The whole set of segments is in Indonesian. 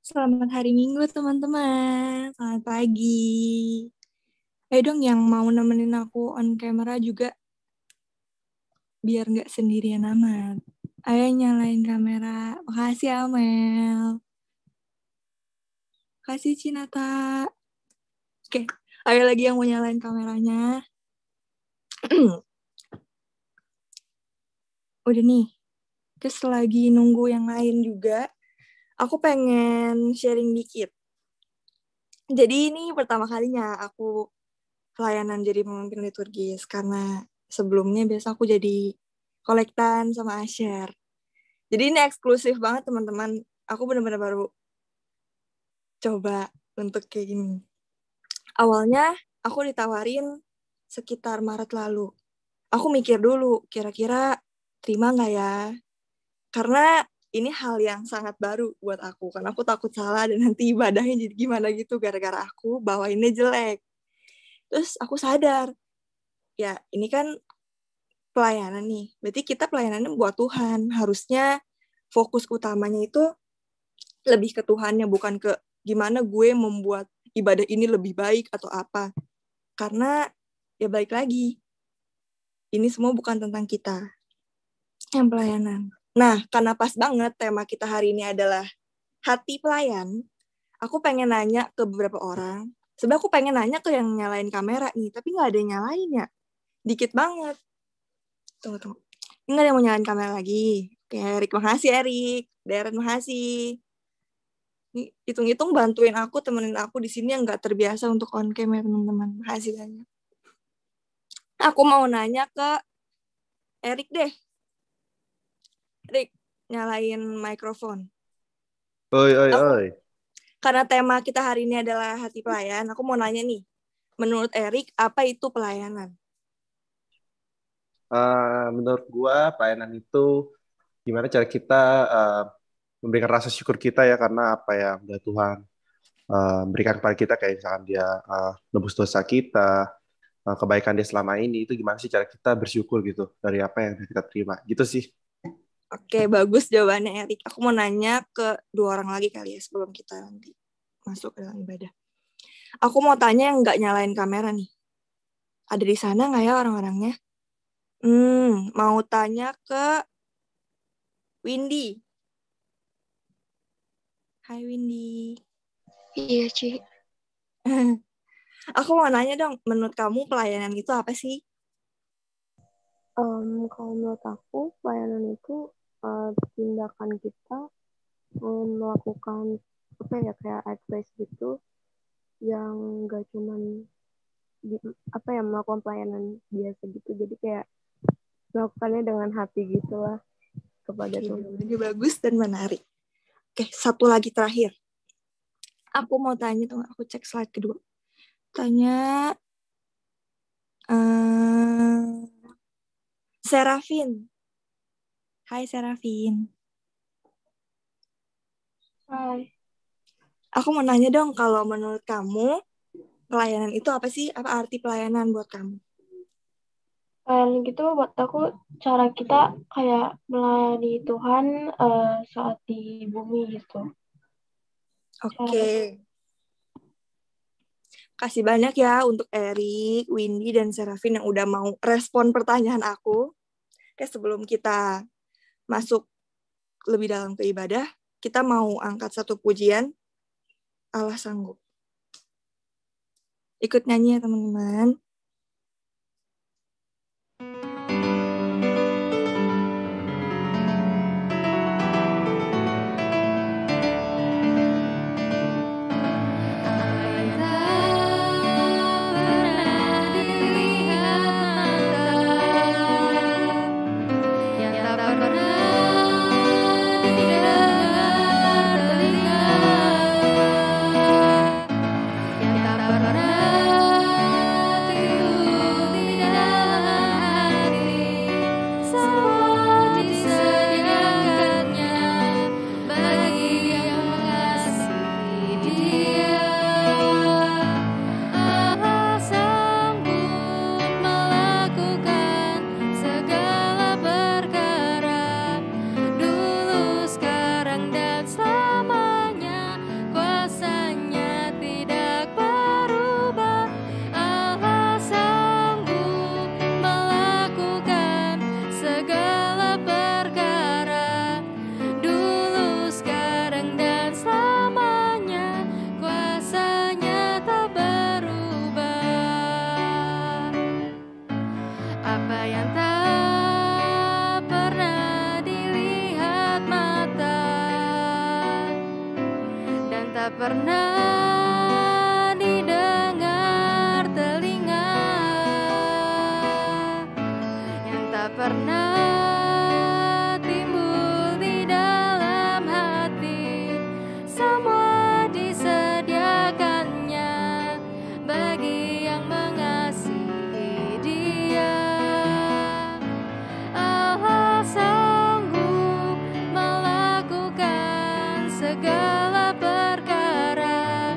Selamat hari Minggu, teman-teman. Selamat pagi. Ayo dong yang mau nemenin aku on camera juga, biar nggak sendirian amat. Ayo nyalain kamera. Makasih, Amel. Makasih, Cinata. Oke, ayo lagi yang mau nyalain kameranya. Udah nih. Terus lagi nunggu yang lain juga. Aku pengen sharing dikit. Jadi ini pertama kalinya aku pelayanan jadi pemimpin liturgis karena sebelumnya biasa aku jadi kolektan sama Asher. Jadi ini eksklusif banget teman-teman. Aku benar-benar baru coba untuk kayak gini. Awalnya aku ditawarin sekitar Maret lalu. Aku mikir dulu, kira-kira terima nggak ya? Karena ini hal yang sangat baru buat aku. Karena aku takut salah dan nanti ibadahnya jadi gimana gitu gara-gara aku bawainnya jelek. Terus aku sadar, ya ini kan pelayanan nih. Berarti kita pelayanannya buat Tuhan. Harusnya fokus utamanya itu lebih ke Tuhannya, bukan ke gimana gue membuat ibadah ini lebih baik atau apa. Karena ya balik lagi, ini semua bukan tentang kita yang pelayanan. Nah, karena pas banget tema kita hari ini adalah hati pelayan, aku pengen nanya ke beberapa orang. Sebenarnya aku pengen nanya ke yang nyalain kamera nih, tapi nggak ada yang nyalain ya. Dikit banget. Tunggu. Ini nggak ada yang mau nyalain kamera lagi. Oke, Erik, makasih Erik. Darren, makasih. Nih, hitung-hitung bantuin aku, temenin aku di sini yang nggak terbiasa untuk on cam ya teman-teman. Makasih banyak. Aku mau nanya ke Erik deh. Erik, nyalain mikrofon. Oi, oi, Aku, oi. karena tema kita hari ini adalah hati pelayan, aku mau nanya nih. Menurut Erik, apa itu pelayanan? Menurut gua pelayanan itu gimana cara kita uh, memberikan rasa syukur kita ya karena apa yang udah Tuhan berikan kepada kita, kayak misalkan dia nebus dosa kita, kebaikan dia selama ini, itu gimana sih cara kita bersyukur gitu dari apa yang kita terima gitu sih. Oke, bagus jawabannya Erik. Aku mau nanya ke dua orang lagi kali ya sebelum kita nanti masuk ke dalam ibadah. Aku mau tanya yang nggak nyalain kamera nih. Ada di sana nggak ya orang-orangnya? Mau tanya ke Windy. Hai Windy. Iya, Ci. Aku mau nanya dong, menurut kamu pelayanan itu apa sih? Kalau menurut aku, pelayanan itu tindakan kita melakukan apa ya, kayak advice gitu, yang gak cuman melakukan pelayanan biasa gitu. Jadi kayak melakukannya dengan hati gitulah kepada Tuhan. Ini bagus dan menarik. Oke, satu lagi terakhir. Aku mau tanya tuh, aku cek slide kedua. Tanya Serafin. Hai Serafin. Hai. Aku mau nanya dong, kalau menurut kamu pelayanan itu apa sih? Apa arti pelayanan buat kamu? Pelayanan gitu buat aku cara kita kayak melayani Tuhan saat di bumi gitu. Oke. Kasih banyak ya untuk Erik, Windy, dan Serafin yang udah mau respon pertanyaan aku. Oke, sebelum kita masuk lebih dalam ke ibadah, kita mau angkat satu pujian, Allah sanggup. Ikut nyanyi ya teman-teman. tak pernah didengar telinga, yang tak pernah timbul di dalam hati. Semua disediakannya bagi yang mengasihi Dia. Allah sanggup melakukan segala perkara,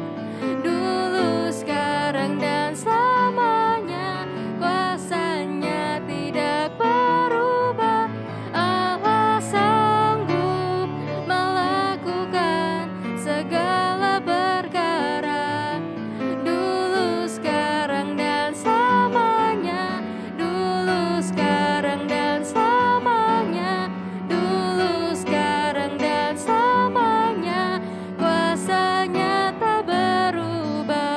dulu, sekarang, dan selamanya. Kuasanya tidak berubah. Allah sanggup melakukan segala perkara, dulu, sekarang, dan selamanya. Dulu, sekarang, dan selamanya. Dulu, sekarang, dan selamanya. Kuasanya tak berubah.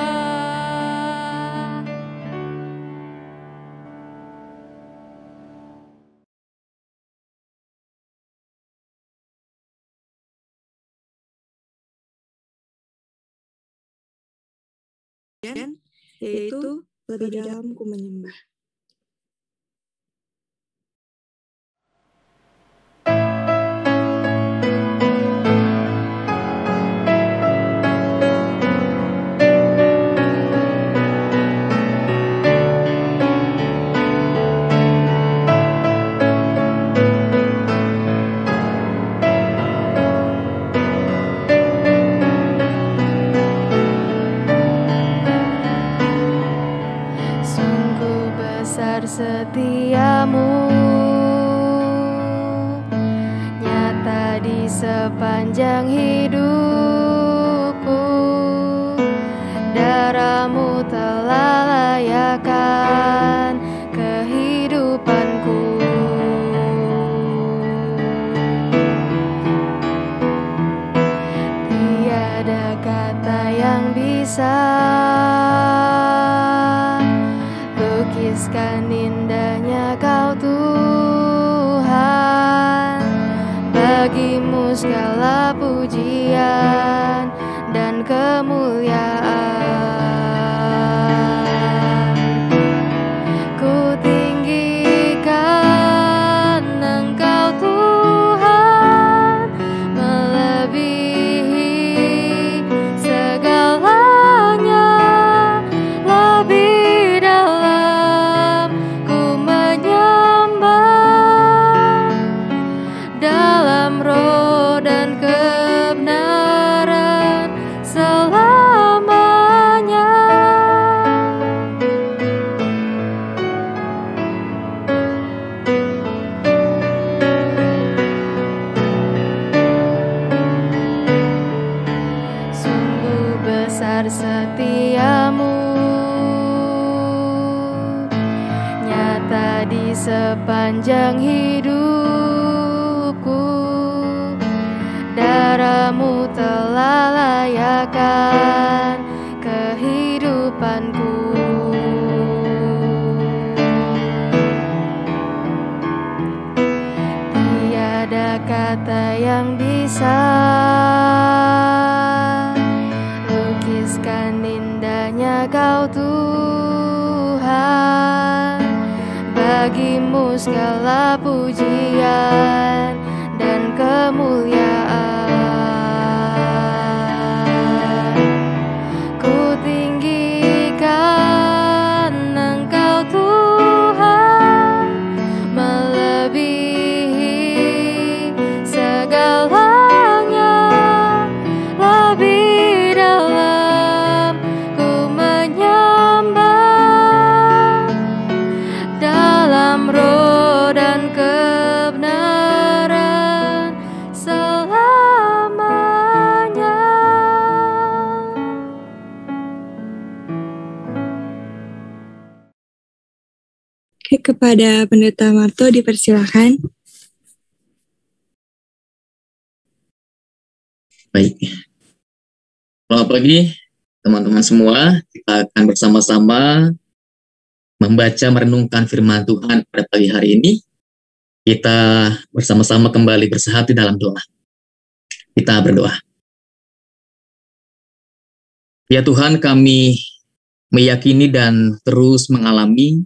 Yaitu lebih dalam ku menyembah. Sungguh besar setiamu, nyata di sepanjang hidupku. Darahmu telah layakkan kehidupanku. Tiada kata yang bisa lukiskan indahnya Kau Tuhan. Bagimu segala pujian dan kemuliaan. Ku tinggikan Engkau Tuhan, melebihi segalanya. Lebih dalam ku menyembah, dalam roh dan kebenaran selamanya. Sungguh besar setiamu, nyata di sepanjang hidupku. Darahmu telah layakkan kehidupanku. Tiada kata yang bisa lukiskan indahnya Kau Tuhan. Bagimu segala pujian dan kemuliaan. Ku tinggikan Engkau Tuhan, melebihi segalanya. Lebih dalam ku menyembah, dalam roh dan kebenaran selamanya. Oke, kepada Pendeta Marto dipersilakan. Baik. Selamat pagi teman-teman semua. Kita akan bersama-sama membaca merenungkan firman Tuhan pada pagi hari ini. Kita bersama-sama kembali bersehati dalam doa. Kita berdoa. Ya Tuhan, kami meyakini dan terus mengalami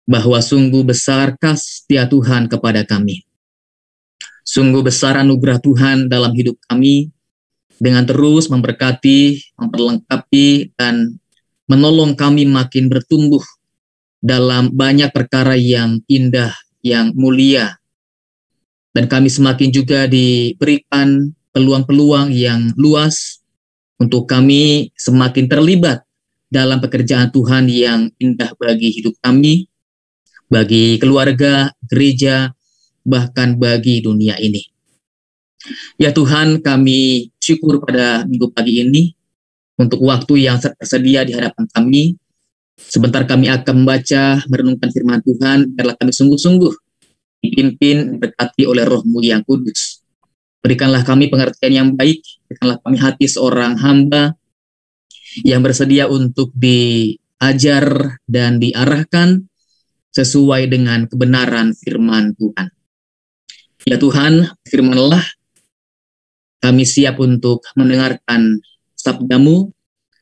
bahwa sungguh besar kasih setia Tuhan kepada kami. Sungguh besar anugerah Tuhan dalam hidup kami dengan terus memberkati, memperlengkapi, dan menolong kami makin bertumbuh dalam banyak perkara yang indah, yang mulia. Dan kami semakin juga diberikan peluang-peluang yang luas untuk kami semakin terlibat dalam pekerjaan Tuhan yang indah bagi hidup kami, bagi keluarga, gereja, bahkan bagi dunia ini. Ya Tuhan, kami syukur pada minggu pagi ini untuk waktu yang tersedia di hadapan kami. Sebentar kami akan membaca, merenungkan firman Tuhan, biarlah kami sungguh-sungguh dipimpin, diberkati oleh Roh-Mu yang kudus. Berikanlah kami pengertian yang baik, berikanlah kami hati seorang hamba yang bersedia untuk diajar dan diarahkan sesuai dengan kebenaran firman Tuhan. Ya Tuhan, firman-Lah, kami siap untuk mendengarkan sabda-Mu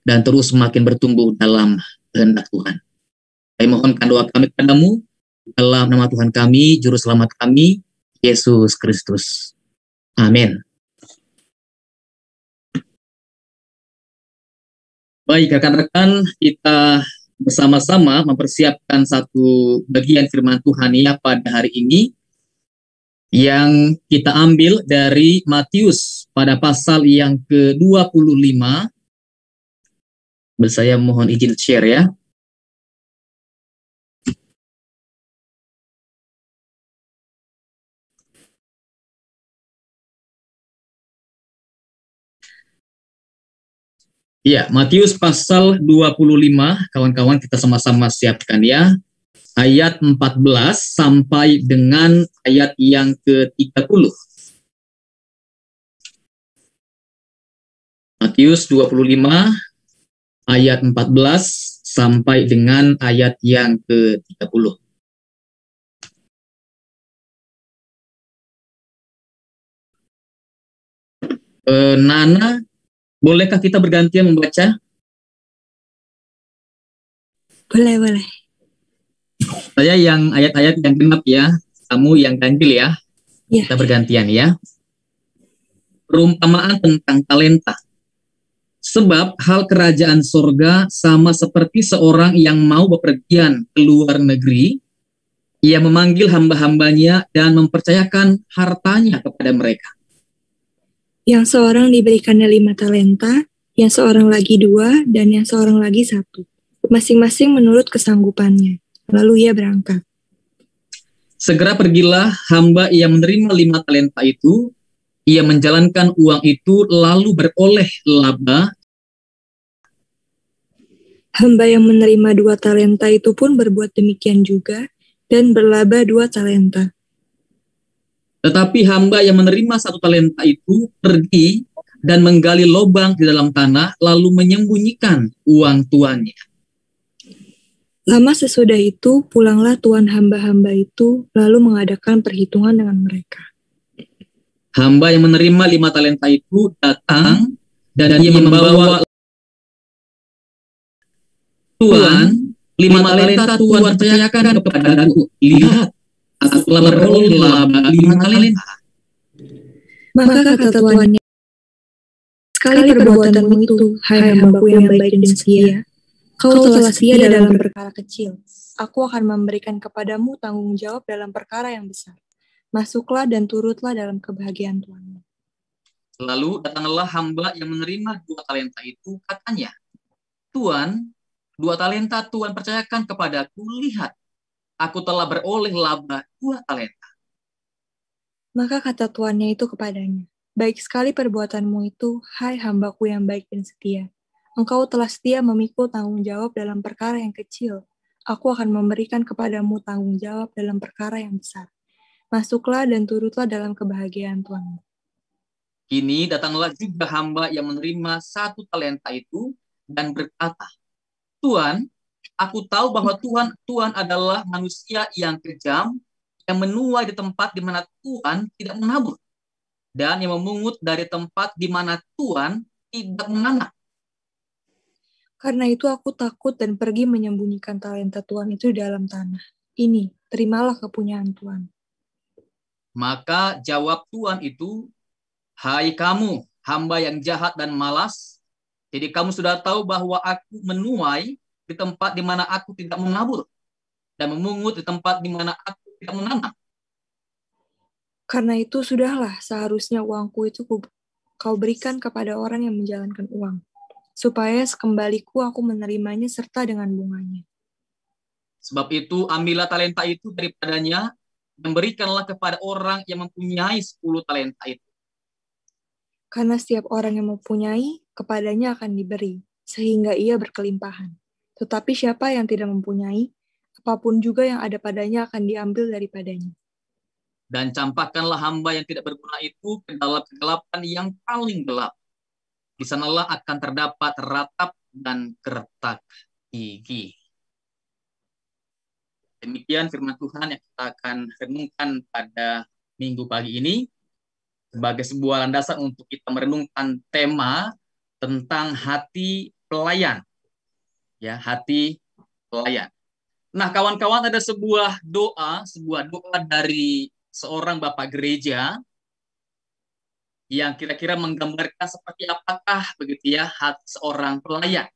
dan terus semakin bertumbuh dalam kehendak Tuhan. Kami mohonkan doa kami kepadamu dalam nama Tuhan kami, Juru Selamat kami, Yesus Kristus. Amin. Baik, rekan-rekan, kita bersama-sama mempersiapkan satu bagian firman Tuhan ya pada hari ini yang kita ambil dari Matius pada pasal yang ke-25. Saya mohon izin share ya. Ya, Matius pasal 25, kawan-kawan kita sama-sama siapkan ya. Ayat 14 sampai dengan ayat yang ke-30. Matius 25, ayat 14 sampai dengan ayat yang ke-30. Nana, bolehkah kita bergantian membaca? Boleh. Saya yang ayat-ayat yang genap ya, kamu yang ganjil ya. Ya. Kita bergantian ya. Perumpamaan tentang talenta. Sebab hal kerajaan sorga sama seperti seorang yang mau bepergian ke luar negeri. Ia memanggil hamba-hambanya dan mempercayakan hartanya kepada mereka. Yang seorang diberikannya 5 talenta, yang seorang lagi 2, dan yang seorang lagi 1. Masing-masing menurut kesanggupannya. Lalu ia berangkat. Segera pergilah hamba yang menerima 5 talenta itu. Ia menjalankan uang itu lalu beroleh laba. Hamba yang menerima 2 talenta itu pun berbuat demikian juga, dan berlaba 2 talenta. Tetapi hamba yang menerima 1 talenta itu pergi dan menggali lubang di dalam tanah, lalu menyembunyikan uang tuannya. Lama sesudah itu, pulanglah tuan hamba-hamba itu, lalu mengadakan perhitungan dengan mereka. Hamba yang menerima 5 talenta itu datang dan dia membawa Tuan, 5 talenta Tuhan percayakan kepadaku. Lihat, aku telah beroleh laba 5 talenta. Maka kata tuannya, sekali perbuatanmu itu, hai hambaku yang baik dan setia, kau telah setia dalam perkara kecil. Aku akan memberikan kepadamu tanggung jawab dalam perkara yang besar. Masuklah dan turutlah dalam kebahagiaan Tuhanmu. Lalu datanglah hamba yang menerima 2 talenta itu, katanya, Tuan, 2 talenta Tuhan percayakan kepadaku, lihat, aku telah beroleh laba 2 talenta. Maka kata tuannya itu kepadanya, baik sekali perbuatanmu itu, hai hambaku yang baik dan setia. Engkau telah setia memikul tanggung jawab dalam perkara yang kecil. Aku akan memberikan kepadamu tanggung jawab dalam perkara yang besar. Masuklah dan turutlah dalam kebahagiaan Tuhanmu. Kini datanglah juga hamba yang menerima 1 talenta itu dan berkata, Tuan, aku tahu bahwa Tuhan adalah manusia yang kejam, yang menuai di tempat di mana Tuhan tidak menabur, dan yang memungut dari tempat di mana Tuhan tidak menanam. Karena itu aku takut dan pergi menyembunyikan talenta Tuhan itu di dalam tanah. Ini, terimalah kepunyaan Tuhan. Maka jawab Tuhan itu, hai kamu, hamba yang jahat dan malas, jadi kamu sudah tahu bahwa aku menuai di tempat di mana aku tidak menabur, dan memungut di tempat di mana aku tidak menanam. Karena itu sudahlah seharusnya uangku itu kau berikan kepada orang yang menjalankan uang, supaya sekembaliku aku menerimanya serta dengan bunganya. Sebab itu ambillah talenta itu daripadanya dan berikanlah kepada orang yang mempunyai 10 talenta itu. Karena setiap orang yang mempunyai, kepadanya akan diberi, sehingga ia berkelimpahan. Tetapi siapa yang tidak mempunyai, apapun juga yang ada padanya akan diambil daripadanya. Dan campakkanlah hamba yang tidak berguna itu ke dalam kegelapan yang paling gelap. Di sanalah akan terdapat ratap dan kertak gigi. Demikian firman Tuhan yang kita akan renungkan pada minggu pagi ini sebagai sebuah landasan untuk kita merenungkan tema tentang hati pelayan. Ya, hati pelayan. Nah, kawan-kawan, ada sebuah doa dari seorang bapak gereja yang kira-kira menggambarkan seperti apakah begitu ya hati seorang pelayan.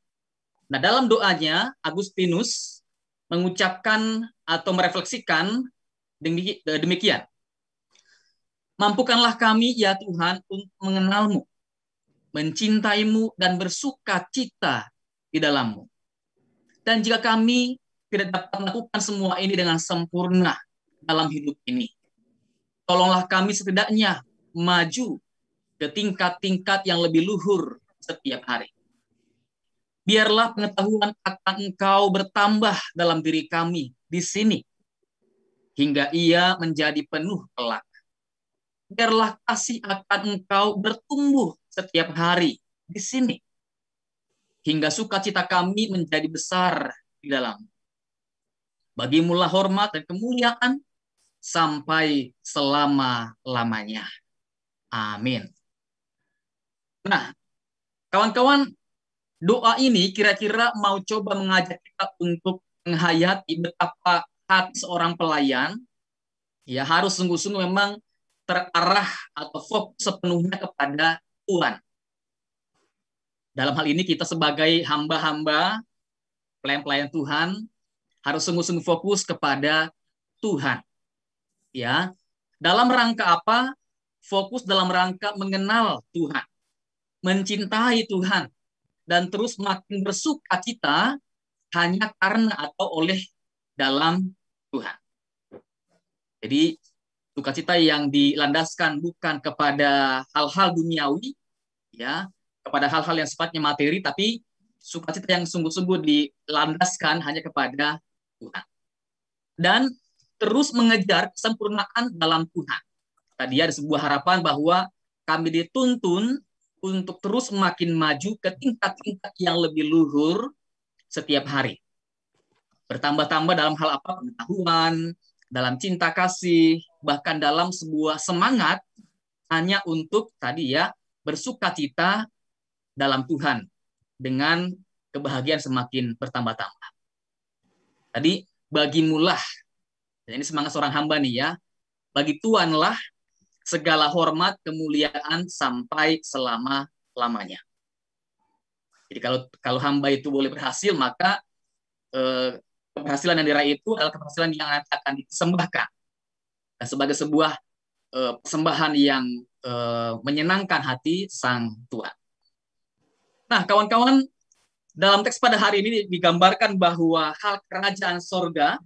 Nah, dalam doanya Agustinus mengucapkan atau merefleksikan demikian. Mampukanlah kami ya Tuhan untuk mengenalmu, mencintaimu dan bersuka cita di dalammu. Dan jika kami tidak dapat melakukan semua ini dengan sempurna dalam hidup ini, tolonglah kami setidaknya maju ke tingkat-tingkat yang lebih luhur setiap hari. Biarlah pengetahuan akan Engkau bertambah dalam diri kami di sini, hingga ia menjadi penuh kelak. Biarlah kasih akan Engkau bertumbuh setiap hari di sini, hingga sukacita kami menjadi besar di dalam. Bagimulah hormat dan kemuliaan sampai selama-lamanya. Amin. Nah, kawan-kawan, doa ini kira-kira mau coba mengajak kita untuk menghayati betapa hati seorang pelayan ya harus sungguh-sungguh memang terarah atau fokus sepenuhnya kepada Tuhan. Dalam hal ini kita sebagai hamba-hamba, pelayan-pelayan Tuhan harus sungguh-sungguh fokus kepada Tuhan. Ya, dalam rangka apa? Fokus dalam rangka mengenal Tuhan, mencintai Tuhan, dan terus makin bersuka cita hanya karena atau oleh dalam Tuhan. Jadi sukacita yang dilandaskan bukan kepada hal-hal duniawi, ya, kepada hal-hal yang sifatnya materi, tapi sukacita yang sungguh-sungguh dilandaskan hanya kepada Tuhan. Dan terus mengejar kesempurnaan dalam Tuhan. Tadi ada sebuah harapan bahwa kami dituntun untuk terus makin maju ke tingkat-tingkat yang lebih luhur setiap hari. Bertambah-tambah dalam hal apa? Pengetahuan, dalam cinta kasih, bahkan dalam sebuah semangat hanya untuk tadi ya bersuka cita dalam Tuhan dengan kebahagiaan semakin bertambah-tambah. Tadi bagimulah, ini semangat seorang hamba nih ya, bagi Tuhanlah segala hormat, kemuliaan sampai selama-lamanya. Jadi kalau hamba itu boleh berhasil, maka keberhasilan yang diraih itu adalah keberhasilan yang akan disembahkan sebagai sebuah persembahan yang menyenangkan hati Sang Tuhan. Nah, kawan-kawan, dalam teks pada hari ini digambarkan bahwa hal kerajaan sorga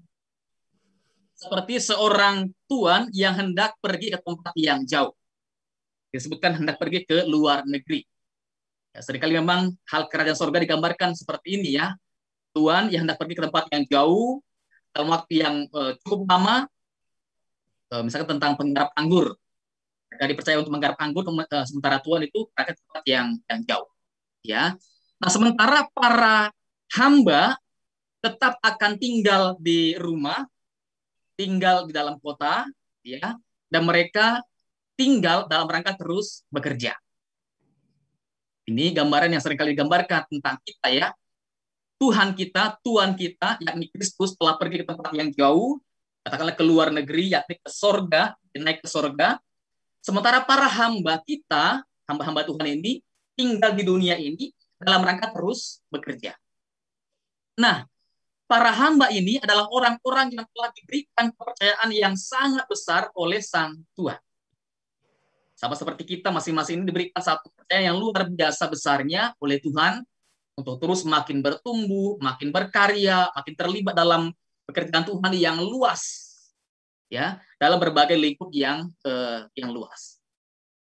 seperti seorang tuan yang hendak pergi ke tempat yang jauh. Disebutkan hendak pergi ke luar negeri. Ya, seringkali memang hal kerajaan sorga digambarkan seperti ini ya. Tuan yang hendak pergi ke tempat yang jauh dalam waktu yang cukup lama. Misalkan tentang penggarap anggur. Mereka dipercaya untuk menggarap anggur, sementara tuan itu ke tempat yang jauh. Ya. Nah, sementara para hamba tetap akan tinggal di rumah, tinggal di dalam kota, ya, dan mereka tinggal dalam rangka terus bekerja. Ini gambaran yang seringkali digambarkan tentang kita ya. Tuhan kita, yakni Kristus telah pergi ke tempat yang jauh, katakanlah ke luar negeri, yakni ke sorga, naik ke sorga. Sementara para hamba kita, hamba-hamba Tuhan ini, tinggal di dunia ini dalam rangka terus bekerja. Nah, para hamba ini adalah orang-orang yang telah diberikan kepercayaan yang sangat besar oleh Sang Tuhan. Sama seperti kita masing-masing ini diberikan satu kepercayaan yang luar biasa besarnya oleh Tuhan untuk terus makin bertumbuh, makin berkarya, makin terlibat dalam pekerjaan Tuhan yang luas, ya, dalam berbagai lingkup yang luas.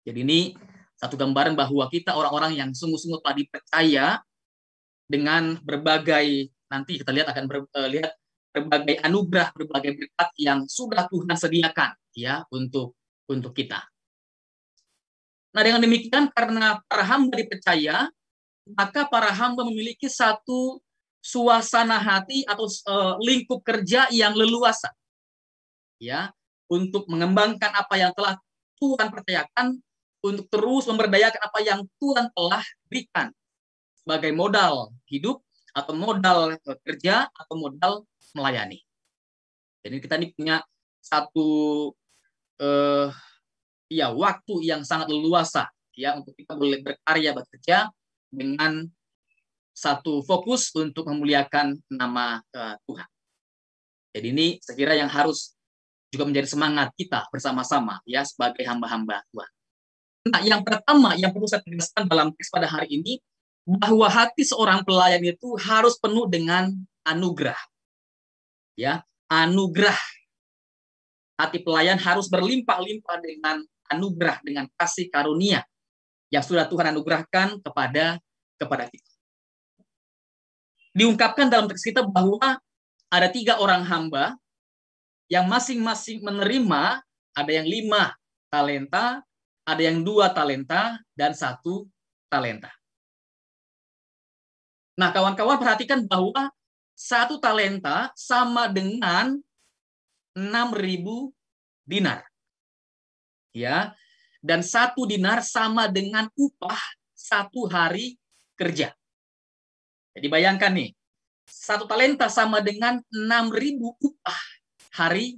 Jadi ini satu gambaran bahwa kita orang-orang yang sungguh-sungguh telah dipercaya dengan berbagai, nanti kita lihat akan lihat berbagai anugerah, berbagai berkat yang sudah Tuhan sediakan, ya, untuk kita. Nah, dengan demikian karena para hamba dipercaya, maka para hamba memiliki satu suasana hati atau lingkup kerja yang leluasa, ya, untuk mengembangkan apa yang telah Tuhan percayakan, untuk terus memberdayakan apa yang Tuhan telah berikan sebagai modal hidup atau modal kerja atau modal melayani. Jadi kita ini punya satu waktu yang sangat leluasa, ya, untuk kita boleh berkarya, bekerja dengan satu fokus untuk memuliakan nama Tuhan. Jadi ini saya kira yang harus juga menjadi semangat kita bersama-sama, ya, sebagai hamba-hamba Tuhan. Nah, yang pertama yang perlu saya tegaskan dalam teks pada hari ini, bahwa hati seorang pelayan itu harus penuh dengan anugerah. Ya, anugerah. Hati pelayan harus berlimpah-limpah dengan anugerah, dengan kasih karunia yang sudah Tuhan anugerahkan kepada kita. Diungkapkan dalam teks kita bahwa ada 3 orang hamba yang masing-masing menerima, ada yang 5 talenta, ada yang 2 talenta, dan 1 talenta. Nah, kawan-kawan perhatikan bahwa 1 talenta sama dengan 6.000 dinar. Ya, dan 1 dinar sama dengan upah 1 hari kerja. Jadi bayangkan nih, 1 talenta sama dengan 6.000 upah hari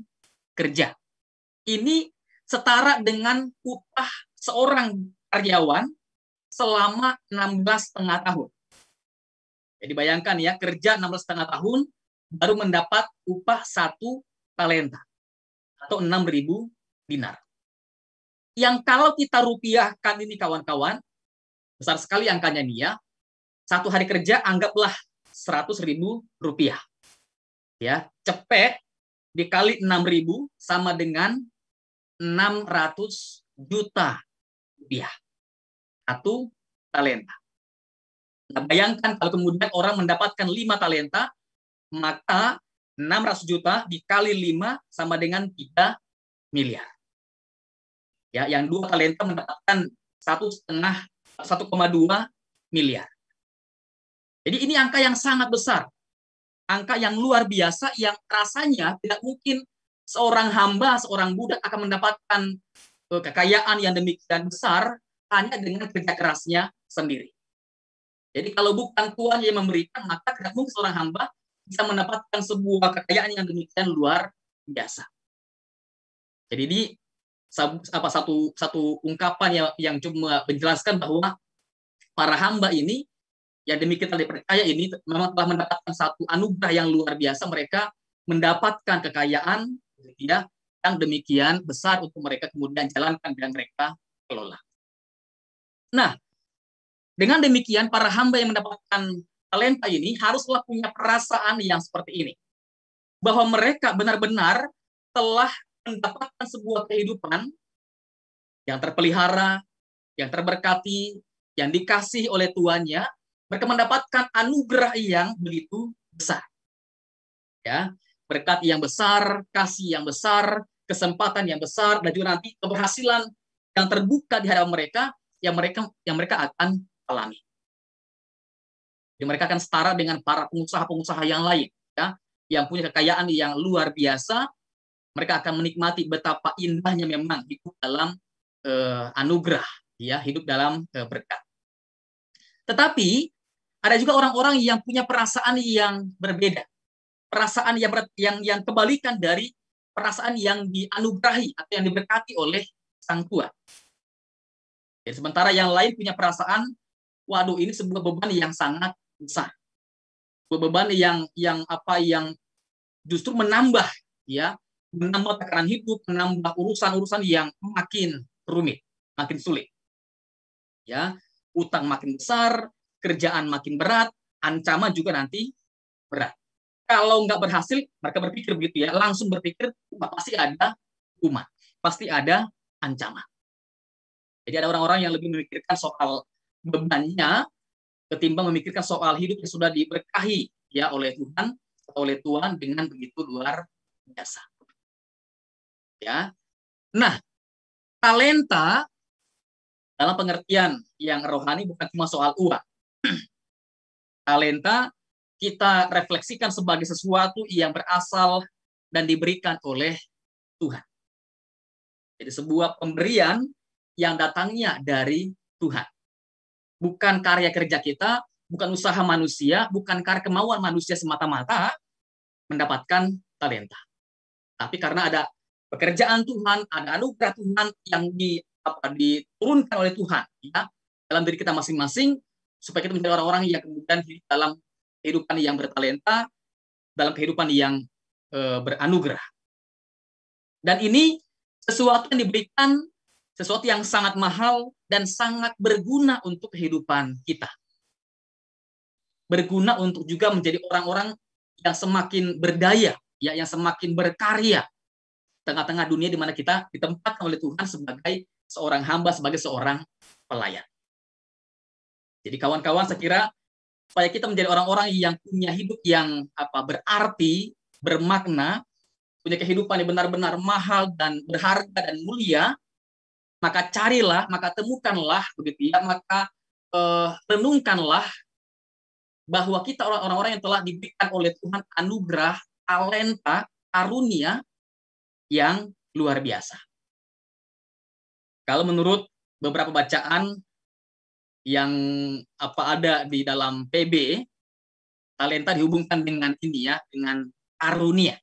kerja. Ini setara dengan upah seorang karyawan selama 16,5 tahun. Jadi bayangkan ya, kerja 16,5 tahun baru mendapat upah 1 talenta atau 6.000 dinar. Yang kalau kita rupiahkan ini kawan-kawan, besar sekali angkanya nih ya. 1 hari kerja anggaplah 100.000 rupiah. Ya, cepet dikali 6.000 sama dengan 600 juta rupiah. 1 talenta. Nah, bayangkan kalau kemudian orang mendapatkan 5 talenta, maka 600 juta dikali 5 sama dengan 3 miliar. Ya, yang 2 talenta mendapatkan 1,2 miliar. Jadi ini angka yang sangat besar. Angka yang luar biasa yang rasanya tidak mungkin seorang hamba, seorang budak akan mendapatkan kekayaan yang demikian besar hanya dengan kerja kerasnya sendiri. Jadi kalau bukan Tuhan yang memberikan, maka tidak mungkin seorang hamba bisa mendapatkan sebuah kekayaan yang demikian luar biasa. Jadi ini satu ungkapan yang cuma menjelaskan bahwa para hamba ini yang demikian dipercaya ini memang telah mendapatkan satu anugerah yang luar biasa. Mereka mendapatkan kekayaan yang demikian besar untuk mereka kemudian jalankan dan mereka kelola. Nah, dengan demikian para hamba yang mendapatkan talenta ini haruslah punya perasaan yang seperti ini, bahwa mereka benar-benar telah mendapatkan sebuah kehidupan yang terpelihara, yang terberkati, yang dikasih oleh tuannya. Mereka mendapatkan anugerah yang begitu besar. Ya, berkat yang besar, kasih yang besar, kesempatan yang besar, dan juga nanti keberhasilan yang terbuka di hadapan mereka yang mereka akan alami. Jadi mereka akan setara dengan para pengusaha-pengusaha yang lain, ya, yang punya kekayaan yang luar biasa. Mereka akan menikmati betapa indahnya memang hidup dalam anugerah, ya, hidup dalam berkat. Tetapi Ada juga orang-orang yang punya perasaan yang berbeda. Perasaan yang kebalikan dari perasaan yang dianugerahi atau yang diberkati oleh Sang Tuhan. Jadi sementara yang lain punya perasaan, waduh ini sebuah beban yang sangat besar. Beban yang justru menambah tekanan hidup, menambah urusan-urusan yang makin rumit, makin sulit. Ya, utang makin besar, kerjaan makin berat, ancaman juga nanti berat. Kalau nggak berhasil, mereka berpikir begitu ya, langsung berpikir pasti ada hukuman, pasti ada ancaman. Jadi ada orang-orang yang lebih memikirkan soal bebannya ketimbang memikirkan soal hidup yang sudah diberkahi ya oleh Tuhan dengan begitu luar biasa. Ya. Nah, talenta dalam pengertian yang rohani bukan cuma soal uang. Talenta kita refleksikan sebagai sesuatu yang berasal dan diberikan oleh Tuhan. Jadi sebuah pemberian yang datangnya dari Tuhan. Bukan karya kerja kita, bukan usaha manusia, bukan karena kemauan manusia semata-mata mendapatkan talenta. Tapi karena ada pekerjaan Tuhan, ada anugerah Tuhan yang diturunkan oleh Tuhan ya, dalam diri kita masing-masing, supaya kita menjadi orang-orang yang kemudian hidup dalam kehidupan yang bertalenta, dalam kehidupan yang beranugerah. Dan ini sesuatu yang diberikan, sesuatu yang sangat mahal dan sangat berguna untuk kehidupan kita. Berguna untuk juga menjadi orang-orang yang semakin berdaya, ya, yang semakin berkarya tengah-tengah dunia di mana kita ditempatkan oleh Tuhan sebagai seorang hamba, sebagai seorang pelayan. Jadi kawan-kawan, saya kira supaya kita menjadi orang-orang yang punya hidup yang berarti, bermakna, punya kehidupan yang benar-benar mahal dan berharga dan mulia, maka carilah, maka temukanlah begitu ya, maka renungkanlah bahwa kita orang-orang yang telah diberikan oleh Tuhan anugerah, talenta, karunia yang luar biasa. Kalau menurut beberapa bacaan yang ada di dalam PB, talenta dihubungkan dengan ini ya, dengan karunia.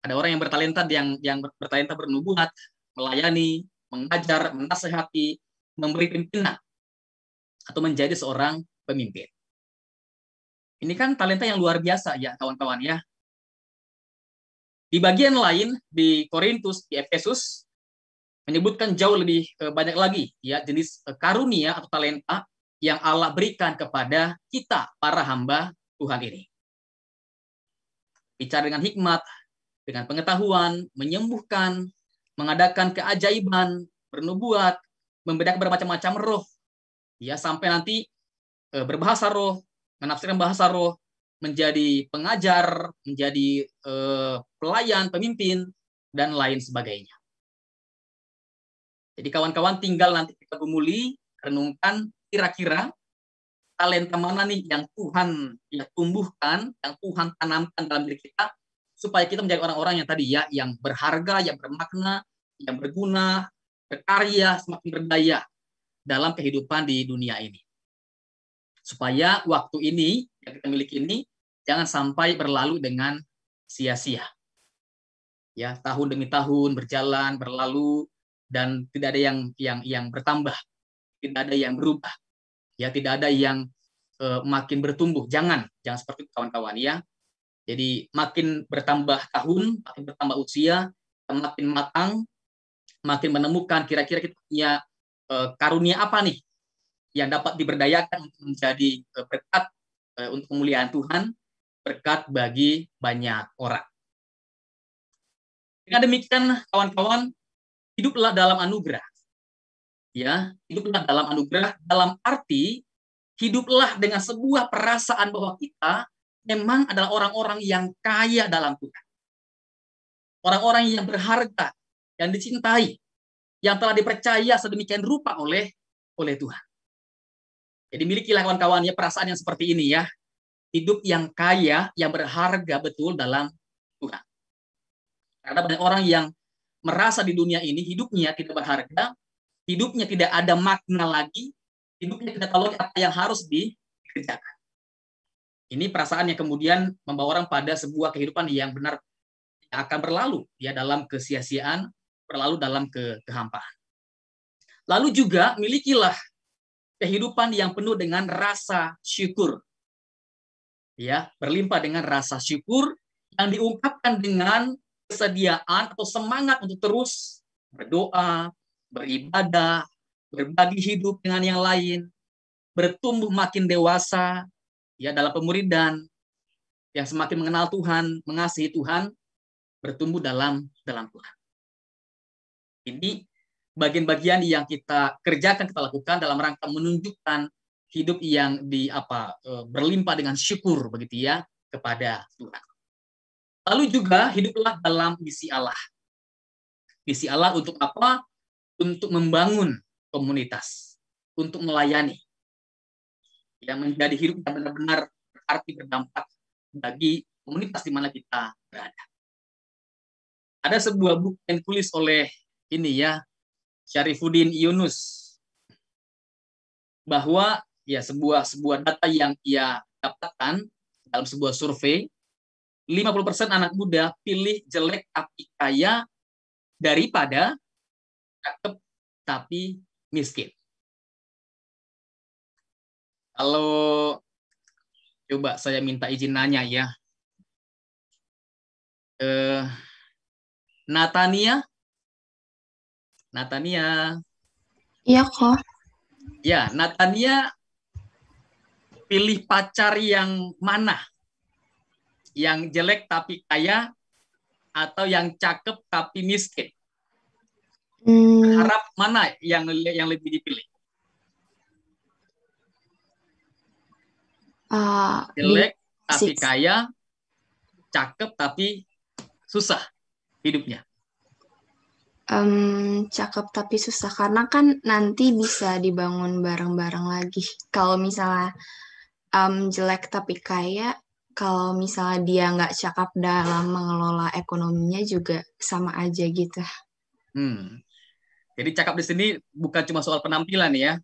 Ada orang yang bertalenta yang bertalenta bernubuat, melayani, mengajar, menasehati, memberi pimpinan, atau menjadi seorang pemimpin. Ini kan talenta yang luar biasa ya kawan-kawan ya. Di bagian lain di Korintus, di Efesus menyebutkan jauh lebih banyak lagi ya jenis karunia atau talenta yang Allah berikan kepada kita para hamba Tuhan ini. Bicara dengan hikmat, dengan pengetahuan, menyembuhkan, mengadakan keajaiban, bernubuat, membedakan bermacam-macam roh, ya sampai nanti berbahasa roh, menafsirkan bahasa roh, menjadi pengajar, menjadi pelayan, pemimpin, dan lain sebagainya. Jadi kawan-kawan tinggal nanti kita gumuli, renungkan kira-kira talenta mana nih yang Tuhan tumbuhkan, yang Tuhan tanamkan dalam diri kita, supaya kita menjadi orang-orang yang tadi ya, yang berharga, yang bermakna, yang berguna, berkarya, semakin berdaya dalam kehidupan di dunia ini. Supaya waktu ini yang kita miliki ini jangan sampai berlalu dengan sia-sia. Ya, tahun demi tahun berjalan, berlalu, dan tidak ada yang bertambah, tidak ada yang berubah, ya tidak ada yang makin bertumbuh. Jangan seperti itu kawan-kawan ya. Jadi makin bertambah tahun, makin bertambah usia, makin matang, makin menemukan kira-kira kita punya karunia apa nih yang dapat diberdayakan untuk menjadi berkat untuk kemuliaan Tuhan, berkat bagi banyak orang. Dengan demikian kawan-kawan, hiduplah dalam anugerah. Ya, hiduplah dalam anugerah dalam arti hiduplah dengan sebuah perasaan bahwa kita memang adalah orang-orang yang kaya dalam Tuhan. Orang-orang yang berharga, yang dicintai, yang telah dipercaya sedemikian rupa oleh Tuhan. Jadi milikilah kawan-kawannya perasaan yang seperti ini ya. Hidup yang kaya, yang berharga betul dalam Tuhan. Karena banyak orang yang merasa di dunia ini hidupnya tidak berharga, hidupnya tidak ada makna lagi, hidupnya tidak tahu lagi apa yang harus dikerjakan. Ini perasaan yang kemudian membawa orang pada sebuah kehidupan yang benar akan berlalu ya dalam kesia-siaan, berlalu dalam kehampaan. Lalu juga milikilah kehidupan yang penuh dengan rasa syukur. Ya, berlimpah dengan rasa syukur yang diungkapkan dengan kesediaan atau semangat untuk terus berdoa, beribadah, berbagi hidup dengan yang lain, bertumbuh makin dewasa ya dalam pemuridan, yang semakin mengenal Tuhan, mengasihi Tuhan, bertumbuh dalam Tuhan. Ini bagian-bagian yang kita kerjakan, kita lakukan dalam rangka menunjukkan hidup yang berlimpah dengan syukur begitu ya kepada Tuhan. Lalu juga hiduplah dalam misi Allah. Misi Allah untuk apa? Untuk membangun komunitas, untuk melayani. Yang menjadi hidup yang benar-benar berarti berdampak bagi komunitas di mana kita berada. Ada sebuah buku yang ditulis oleh Syarifuddin Yunus, bahwa ya sebuah data yang ia dapatkan dalam sebuah survei, 50% anak muda pilih jelek tapi kaya daripada cakep tapi miskin. Kalau coba saya minta izin nanya ya, Natania, Iya kok. ya Natania pilih pacar yang mana? Yang jelek tapi kaya atau yang cakep tapi miskin? Harap mana yang lebih dipilih? Jelek tapi kaya, cakep tapi susah hidupnya. Cakep tapi susah karena kan nanti bisa dibangun bareng-bareng lagi. Kalau misalnya jelek tapi kaya, kalau misalnya dia nggak cakep dalam mengelola ekonominya juga sama aja gitu. Jadi cakep di sini bukan cuma soal penampilan ya,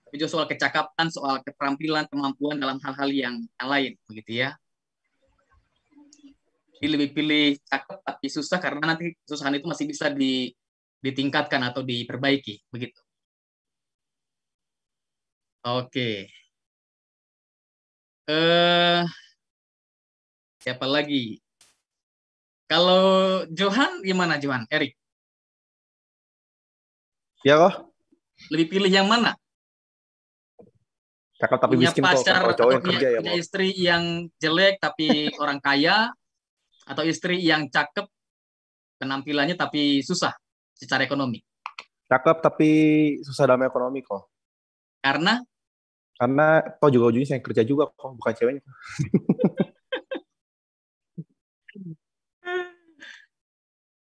tapi juga soal kecakapan, soal keterampilan, kemampuan dalam hal-hal yang lain, begitu ya. Jadi lebih pilih cakep tapi susah karena nanti kesusahan itu masih bisa ditingkatkan atau diperbaiki, begitu. Oke. Siapa lagi? Kalau Johan gimana Johan? Erik? Ya kok. Lebih pilih yang mana? Cakep tapi punya miskin pacar kok. Cowok yang punya, kerja ya, punya istri yang jelek tapi orang kaya, atau istri yang cakep penampilannya tapi susah secara ekonomi? Cakep tapi susah dalam ekonomi kok. Karena toh juga ujungnya saya kerja juga kok, bukan ceweknya.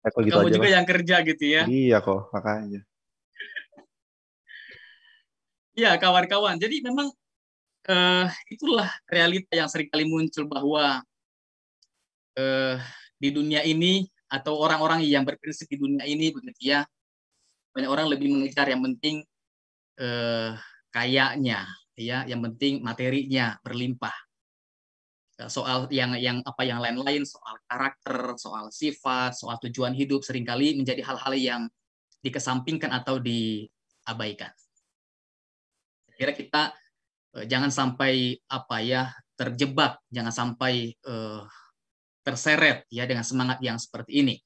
Gitu kamu aja juga lah. yang kerja gitu ya? Iya kok, makanya. Iya kawan-kawan, jadi memang itulah realita yang seringkali muncul bahwa di dunia ini atau orang-orang yang berprinsip di dunia ini begitu ya, banyak orang lebih mengejar yang penting kayanya ya, yang penting materinya berlimpah. Soal yang lain-lain, soal karakter, soal sifat, soal tujuan hidup seringkali menjadi hal-hal yang dikesampingkan atau diabaikan. Kira kita jangan sampai terjebak, jangan sampai terseret ya dengan semangat yang seperti ini.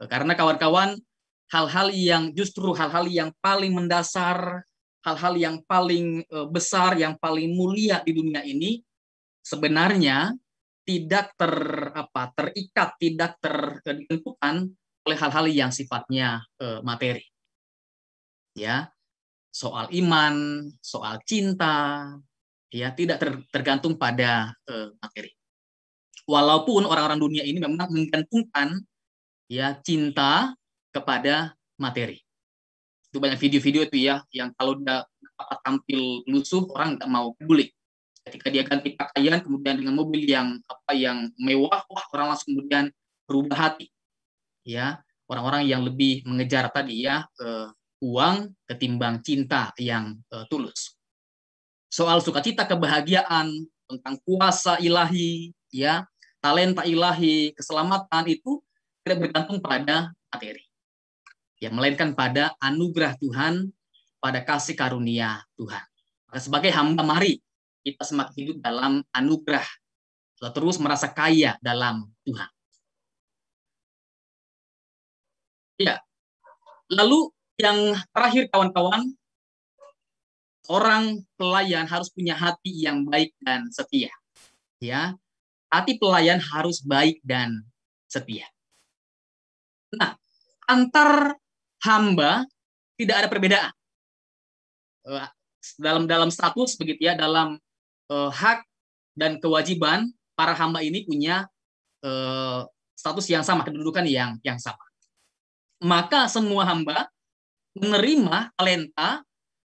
Karena kawan-kawan, hal-hal yang paling mendasar, hal-hal yang paling besar, yang paling mulia di dunia ini sebenarnya tidak terikat, tidak ditentukan oleh hal-hal yang sifatnya materi. Ya, soal iman, soal cinta, ya tidak tergantung pada materi. Walaupun orang-orang dunia ini memang menggantungkan ya cinta kepada materi. Itu banyak video-video itu ya, yang kalau udah tampil lusuh orang nggak mau peduli. Ketika dia ganti pakaian kemudian dengan mobil yang mewah, orang langsung kemudian berubah hati. Ya, orang-orang yang lebih mengejar tadi ya uang ketimbang cinta yang tulus. Soal sukacita, kebahagiaan, tentang kuasa ilahi, ya, talenta ilahi, keselamatan itu tidak bergantung pada materi, ya, melainkan pada anugerah Tuhan, pada kasih karunia Tuhan. Maka sebagai hamba, mari kita semakin hidup dalam anugerah, terus merasa kaya dalam Tuhan. Ya, lalu yang terakhir kawan-kawan, orang pelayan harus punya hati yang baik dan setia. Ya, hati pelayan harus baik dan setia. Nah, antar hamba tidak ada perbedaan dalam status begitu ya, dalam hak dan kewajiban para hamba ini punya status yang sama, kedudukan yang sama. Maka semua hamba menerima talenta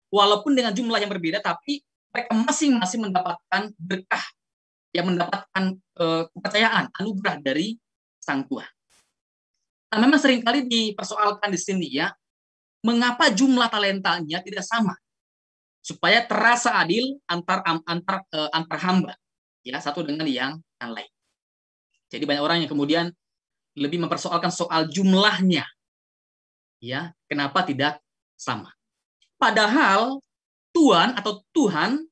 walaupun dengan jumlah yang berbeda, tapi mereka masing-masing mendapatkan berkah, yang mendapatkan kepercayaan, anugerah dari Sang Tuhan. Nah, memang seringkali dipersoalkan di sini ya, mengapa jumlah talentanya tidak sama, supaya terasa adil antar hamba, ya, satu dengan yang lain. Jadi banyak orang yang kemudian lebih mempersoalkan soal jumlahnya, ya, kenapa tidak sama. Padahal Tuhan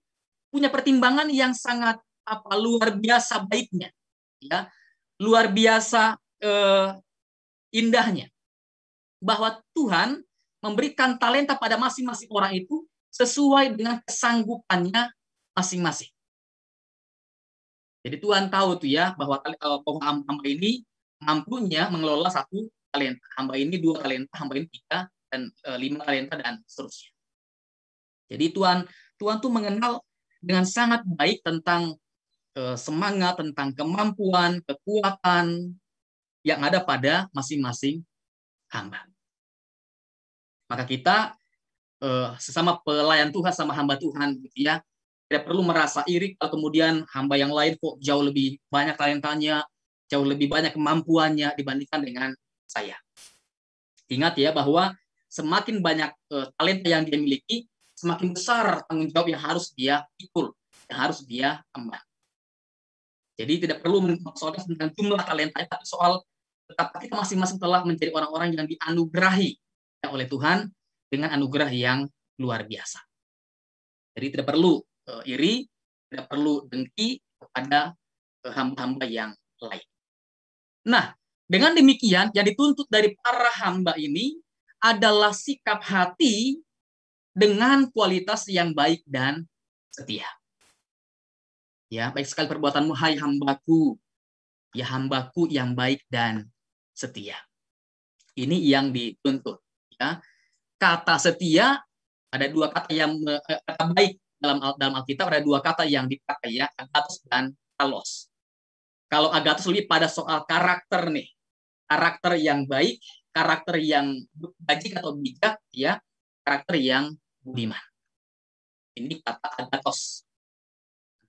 punya pertimbangan yang sangat luar biasa baiknya, ya, luar biasa indahnya, bahwa Tuhan memberikan talenta pada masing-masing orang itu sesuai dengan kesanggupannya masing-masing. Jadi Tuhan tahu tuh ya, bahwa hamba ini mampunya mengelola 1 talenta, hamba ini 2 talenta, hamba ini 3 dan 5 talenta dan seterusnya. Jadi Tuhan tuh mengenal dengan sangat baik tentang semangat, tentang kemampuan, kekuatan yang ada pada masing-masing hamba. Maka kita sesama pelayan Tuhan, sama hamba Tuhan, gitu ya, tidak perlu merasa iri kalau kemudian hamba yang lain kok jauh lebih banyak talentanya, jauh lebih banyak kemampuannya dibandingkan dengan saya. Ingat ya, bahwa semakin banyak talenta yang dia miliki, semakin besar tanggung jawab yang harus dia pikul, yang harus dia emban. Jadi tidak perlu mempersoalkan tentang jumlah talenta, tapi soal betapa kita masing-masing telah menjadi orang-orang yang dianugerahi oleh Tuhan dengan anugerah yang luar biasa. Jadi tidak perlu iri, tidak perlu dengki kepada hamba-hamba yang lain. Nah, dengan demikian yang dituntut dari para hamba ini adalah sikap hati dengan kualitas yang baik dan setia. Ya, baik sekali perbuatanmu, hai hambaku, ya hambaku yang baik dan setia. Ini yang dituntut. Ya, kata setia, ada 2 kata yang kata baik dalam Alkitab, ada 2 kata yang dipakai ya, agathos dan kalos. Kalau agathos lebih pada soal karakter nih, karakter yang baik, karakter yang bajik atau bijak, ya, karakter yang budiman. Ini kata agathos.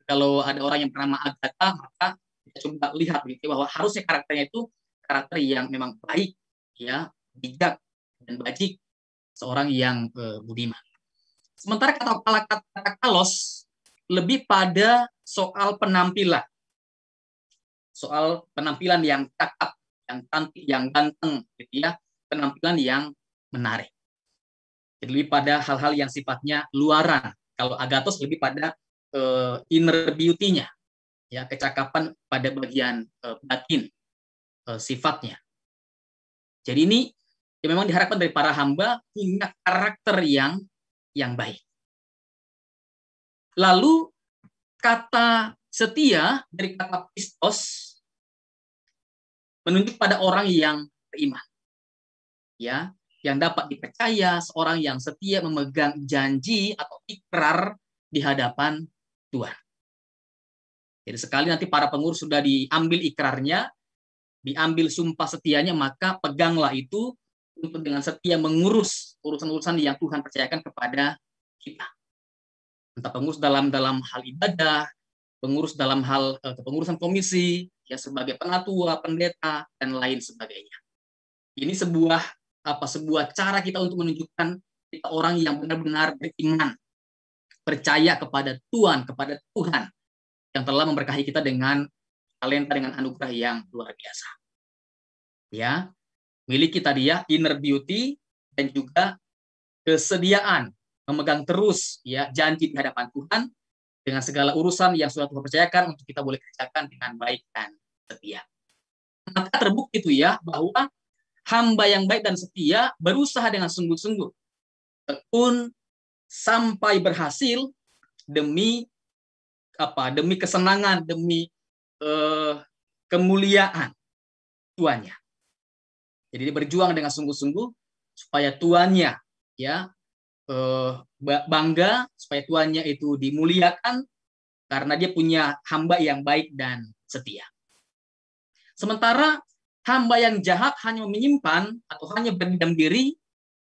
Kalau ada orang yang bernama Agatha, maka kita coba lihat gitu, bahwa harusnya karakternya itu karakter yang memang baik, ya, bijak dan bajik, seorang yang budiman. Sementara kata kalos lebih pada soal penampilan. Soal penampilan yang cakep, yang cantik, yang ganteng, gitu ya, penampilan yang menarik. Jadi lebih pada hal-hal yang sifatnya luaran. Kalau agathos lebih pada inner beauty-nya, ya, kecakapan pada bagian batin sifatnya. Jadi ini yang memang diharapkan dari para hamba punya karakter yang baik. Lalu kata setia dari kata pistos menunjuk pada orang yang beriman, ya, yang dapat dipercaya, seorang yang setia memegang janji atau ikrar di hadapan Tuhan. Jadi sekali nanti para pengurus sudah diambil ikrarnya, diambil sumpah setianya, maka peganglah itu untuk dengan setia mengurus urusan-urusan yang Tuhan percayakan kepada kita. Entah pengurus dalam hal ibadah, pengurus dalam hal kepengurusan komisi, ya, sebagai pengatua, pendeta, dan lain sebagainya. Ini sebuah cara kita untuk menunjukkan kita orang yang benar-benar beriman, percaya kepada Tuhan yang telah memberkahi kita dengan talenta, dengan anugerah yang luar biasa. Ya, miliki tadi ya inner beauty dan juga kesediaan memegang terus ya janji di hadapan Tuhan dengan segala urusan yang sudah Tuhan percayakan untuk kita boleh kerjakan dengan baik dan setia. Maka terbukti itu ya bahwa hamba yang baik dan setia berusaha dengan sungguh-sungguh, tekun sampai berhasil demi apa? Demi kesenangan, demi kemuliaan tuannya. Jadi dia berjuang dengan sungguh-sungguh supaya tuannya ya bangga, supaya tuannya itu dimuliakan karena dia punya hamba yang baik dan setia. Sementara hamba yang jahat hanya menyimpan atau hanya berdiam diri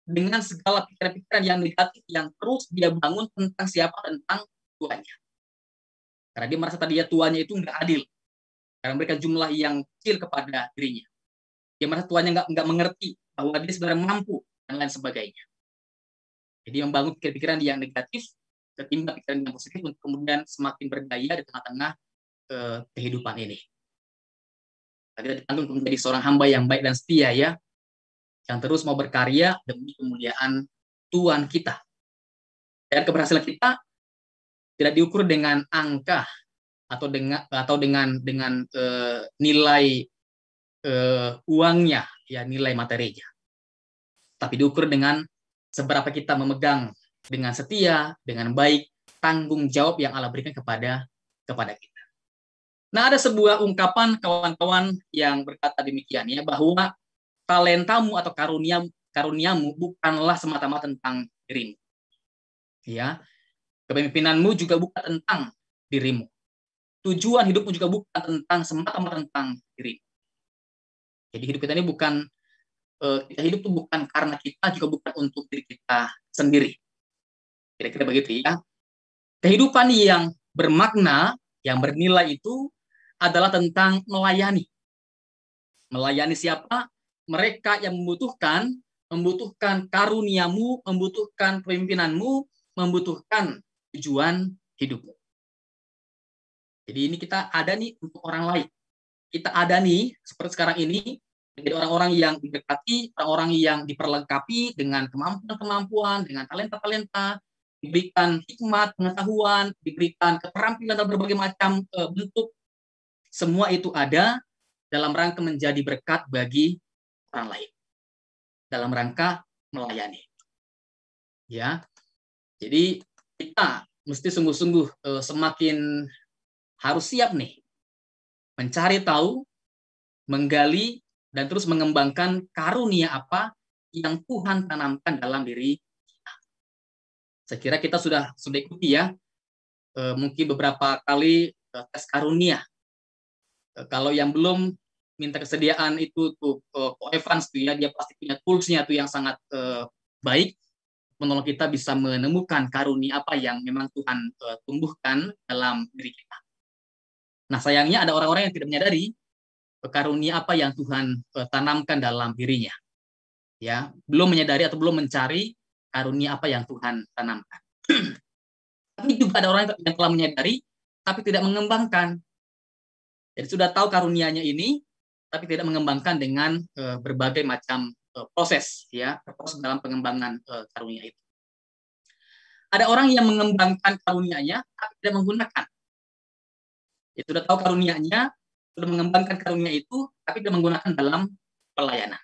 dengan segala pikiran-pikiran yang negatif yang terus dia bangun tentang tentang tuannya. Karena dia merasa tadi ya tuannya itu nggak adil, karena memberikan jumlah yang kecil kepada dirinya. Dia merasa tuannya nggak mengerti bahwa dia sebenarnya mampu dan lain sebagainya. Jadi membangun pikiran-pikiran yang negatif ketimbang pikiran yang positif untuk kemudian semakin berdaya di tengah-tengah kehidupan ini. Kita dipanggil menjadi seorang hamba yang baik dan setia ya, yang terus mau berkarya demi kemuliaan Tuhan kita. Dan keberhasilan kita tidak diukur dengan angka atau dengan nilai uangnya ya, nilai materinya. Tapi diukur dengan seberapa kita memegang dengan setia, dengan baik tanggung jawab yang Allah berikan kepada kita. Nah, ada sebuah ungkapan kawan-kawan yang berkata demikian ya, bahwa talentamu atau karuniamu bukanlah semata-mata tentang dirimu. Ya. Kepemimpinanmu juga bukan tentang dirimu. Tujuan hidupmu juga bukan tentang semata-mata tentang dirimu. Jadi hidup kita ini bukan kita hidup itu bukan karena kita, juga bukan untuk diri kita sendiri. Kira-kira begitu ya. Kehidupan yang bermakna, yang bernilai itu adalah tentang melayani. Melayani siapa? Mereka yang membutuhkan karuniamu, membutuhkan kepemimpinanmu, membutuhkan tujuan hidupmu. Jadi ini kita ada nih untuk orang lain. Kita ada nih seperti sekarang ini menjadi orang-orang yang diberkati, orang-orang yang diperlengkapi dengan kemampuan-kemampuan, dengan talenta-talenta, diberikan hikmat, pengetahuan, diberikan keterampilan dalam berbagai macam bentuk. Semua itu ada dalam rangka menjadi berkat bagi orang lain, dalam rangka melayani. Ya, jadi kita mesti sungguh-sungguh semakin harus siap nih mencari tahu, menggali, dan terus mengembangkan karunia apa yang Tuhan tanamkan dalam diri kita. Saya kira kita sudah ikuti ya, mungkin beberapa kali tes karunia. Kalau yang belum minta kesediaan itu tuh Evans tuh ya, dia pasti punya toolsnya tuh yang sangat baik menolong kita bisa menemukan karunia apa yang memang Tuhan tumbuhkan dalam diri kita. Nah, sayangnya ada orang-orang yang tidak menyadari karunia apa yang Tuhan tanamkan dalam dirinya. Ya, belum menyadari atau belum mencari karunia apa yang Tuhan tanamkan. Tapi juga ada orang yang telah menyadari tapi tidak mengembangkan. Jadi sudah tahu karunianya ini tapi tidak mengembangkan dengan berbagai macam proses ya, proses dalam pengembangan karunia itu. Ada orang yang mengembangkan karunianya tapi tidak menggunakan. Ya, sudah tahu karunianya, sudah mengembangkan karunia itu, tapi tidak menggunakan dalam pelayanan.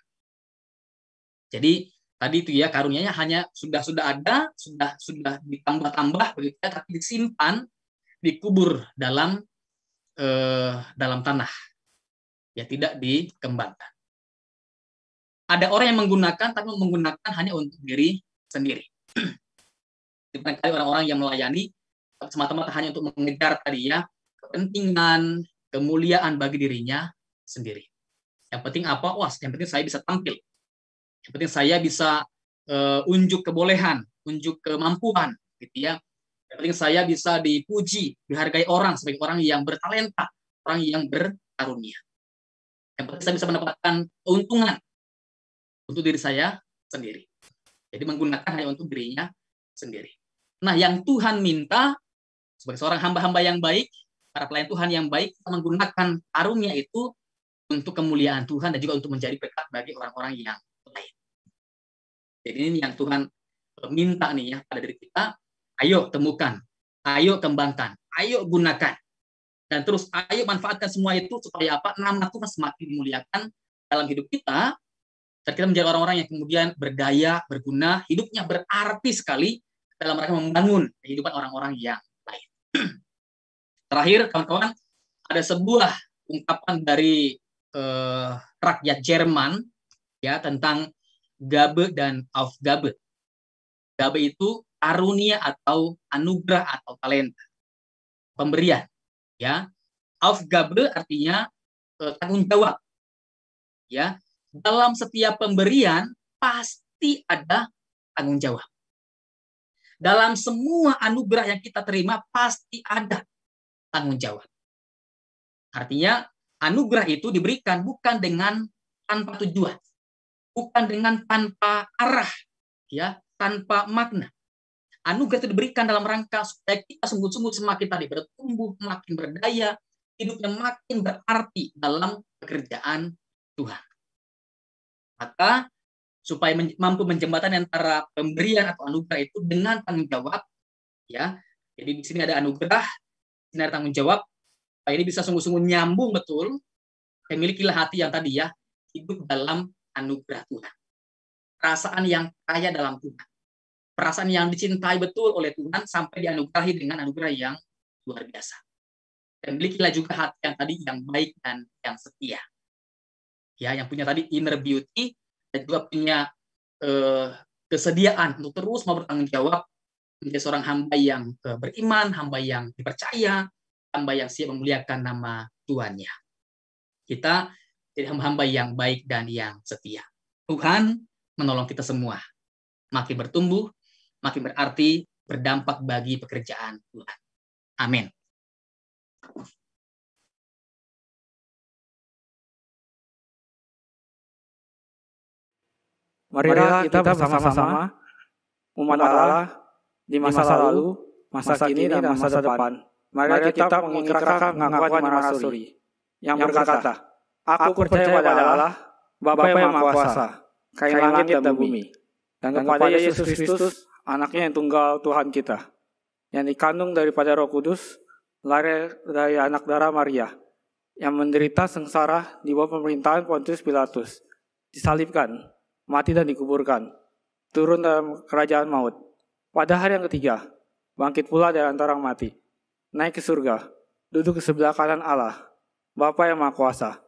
Jadi tadi itu ya, karunianya hanya sudah ada, sudah ditambah-tambah begitu ya, tapi disimpan, dikubur dalam tanah. Ya, tidak dikembangkan. Ada orang yang menggunakan, tapi menggunakan hanya untuk diri sendiri. Barangkali orang-orang yang melayani semata-mata hanya untuk mengejar tadi ya, kepentingan, kemuliaan bagi dirinya sendiri. Yang penting apa? Yang penting saya bisa tampil. Yang penting saya bisa unjuk kebolehan, unjuk kemampuan, gitu ya. Yang penting saya bisa dipuji, dihargai orang sebagai orang yang bertalenta, orang yang berkarunia. Yang penting saya bisa mendapatkan keuntungan untuk diri saya sendiri. Jadi menggunakan hanya untuk dirinya sendiri. Nah, yang Tuhan minta sebagai seorang hamba-hamba yang baik, para pelayan Tuhan yang baik, menggunakan karunia itu untuk kemuliaan Tuhan dan juga untuk menjadi berkat bagi orang-orang yang lain. Jadi ini yang Tuhan minta nih ya pada diri kita. Ayo temukan, ayo kembangkan, ayo gunakan. Dan terus ayo manfaatkan semua itu supaya apa? Nama Tuhan semakin dimuliakan dalam hidup kita. Dan kita menjadi orang-orang yang kemudian berdaya, berguna, hidupnya berarti sekali dalam rangka membangun kehidupan orang-orang yang lain. Terakhir, kawan-kawan, ada sebuah ungkapan dari rakyat Jerman ya tentang Gabe dan Aufgabe. Gabe itu karunia atau anugerah atau talenta, pemberian. Ya, Aufgabe artinya tanggung jawab. Ya, dalam setiap pemberian pasti ada tanggung jawab. Dalam semua anugerah yang kita terima pasti ada tanggung jawab. Artinya anugerah itu diberikan bukan dengan tanpa tujuan, bukan dengan tanpa arah, ya, tanpa makna. Anugerah itu diberikan dalam rangka supaya kita sungguh-sungguh semakin tadi bertumbuh, makin berdaya, hidupnya makin berarti dalam pekerjaan Tuhan. Maka supaya mampu menjembatani antara pemberian atau anugerah itu dengan tanggung jawab, ya. Jadi di sini ada anugerah, di sini ada tanggung jawab. Supaya ini bisa sungguh-sungguh nyambung betul. Milikilah hati yang tadi ya, hidup dalam anugerah Tuhan. Perasaan yang kaya dalam Tuhan. Perasaan yang dicintai betul oleh Tuhan sampai dianugerahi dengan anugerah yang luar biasa. Dan milikilah juga hati yang tadi yang baik dan yang setia. Ya, yang punya tadi inner beauty dan juga punya kesediaan untuk terus mau bertanggung jawab menjadi seorang hamba yang beriman, hamba yang dipercaya, hamba yang siap memuliakan nama Tuhannya. Kita jadi hamba-hamba yang baik dan yang setia. Tuhan menolong kita semua makin bertumbuh, makin berarti, berdampak bagi pekerjaan Tuhan. Amin. Marilah kita bersama-sama umat Allah di masa lalu, masa kini, dan masa depan. Marilah kita mengikirkan pengakuan Imam Rasuli yang berkata, Aku percaya pada Allah, Bapa yang Maha Kuasa, Kain langit dan bumi, dan kepada Yesus Kristus, Anaknya yang tunggal Tuhan kita, yang dikandung daripada Roh Kudus, lahir dari anak darah Maria, yang menderita sengsara di bawah pemerintahan Pontius Pilatus, disalibkan, mati dan dikuburkan, turun dalam kerajaan maut. Pada hari yang ketiga, bangkit pula dari antara orang mati, naik ke surga, duduk di sebelah kanan Allah, Bapa yang Maha Kuasa,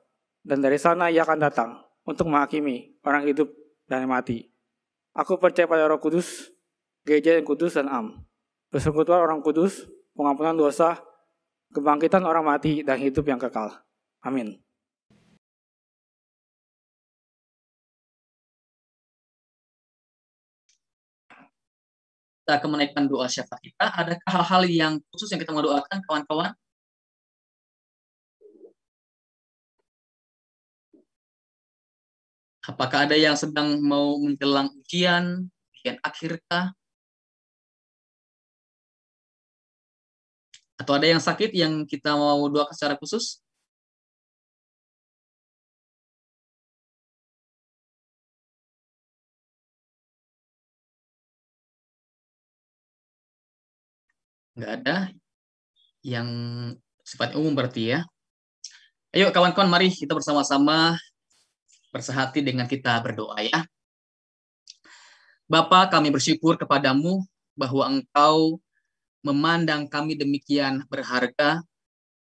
dan dari sana Ia akan datang untuk menghakimi orang hidup dan yang mati. Aku percaya pada Roh Kudus, gereja yang kudus dan am, persekutuan orang kudus, pengampunan dosa, kebangkitan orang mati, dan hidup yang kekal. Amin. Kita akan menaikkan doa syafaat kita. Adakah hal-hal yang khusus yang kita mau doakan, kawan-kawan? Apakah ada yang sedang mau menjelang ujian akhir kah? Atau ada yang sakit yang kita mau doakan secara khusus? Nggak ada yang sifatnya umum berarti ya. Ayo kawan-kawan, mari kita bersama-sama bersehati dengan kita berdoa ya. Bapa, kami bersyukur kepadamu bahwa Engkau memandang kami demikian berharga,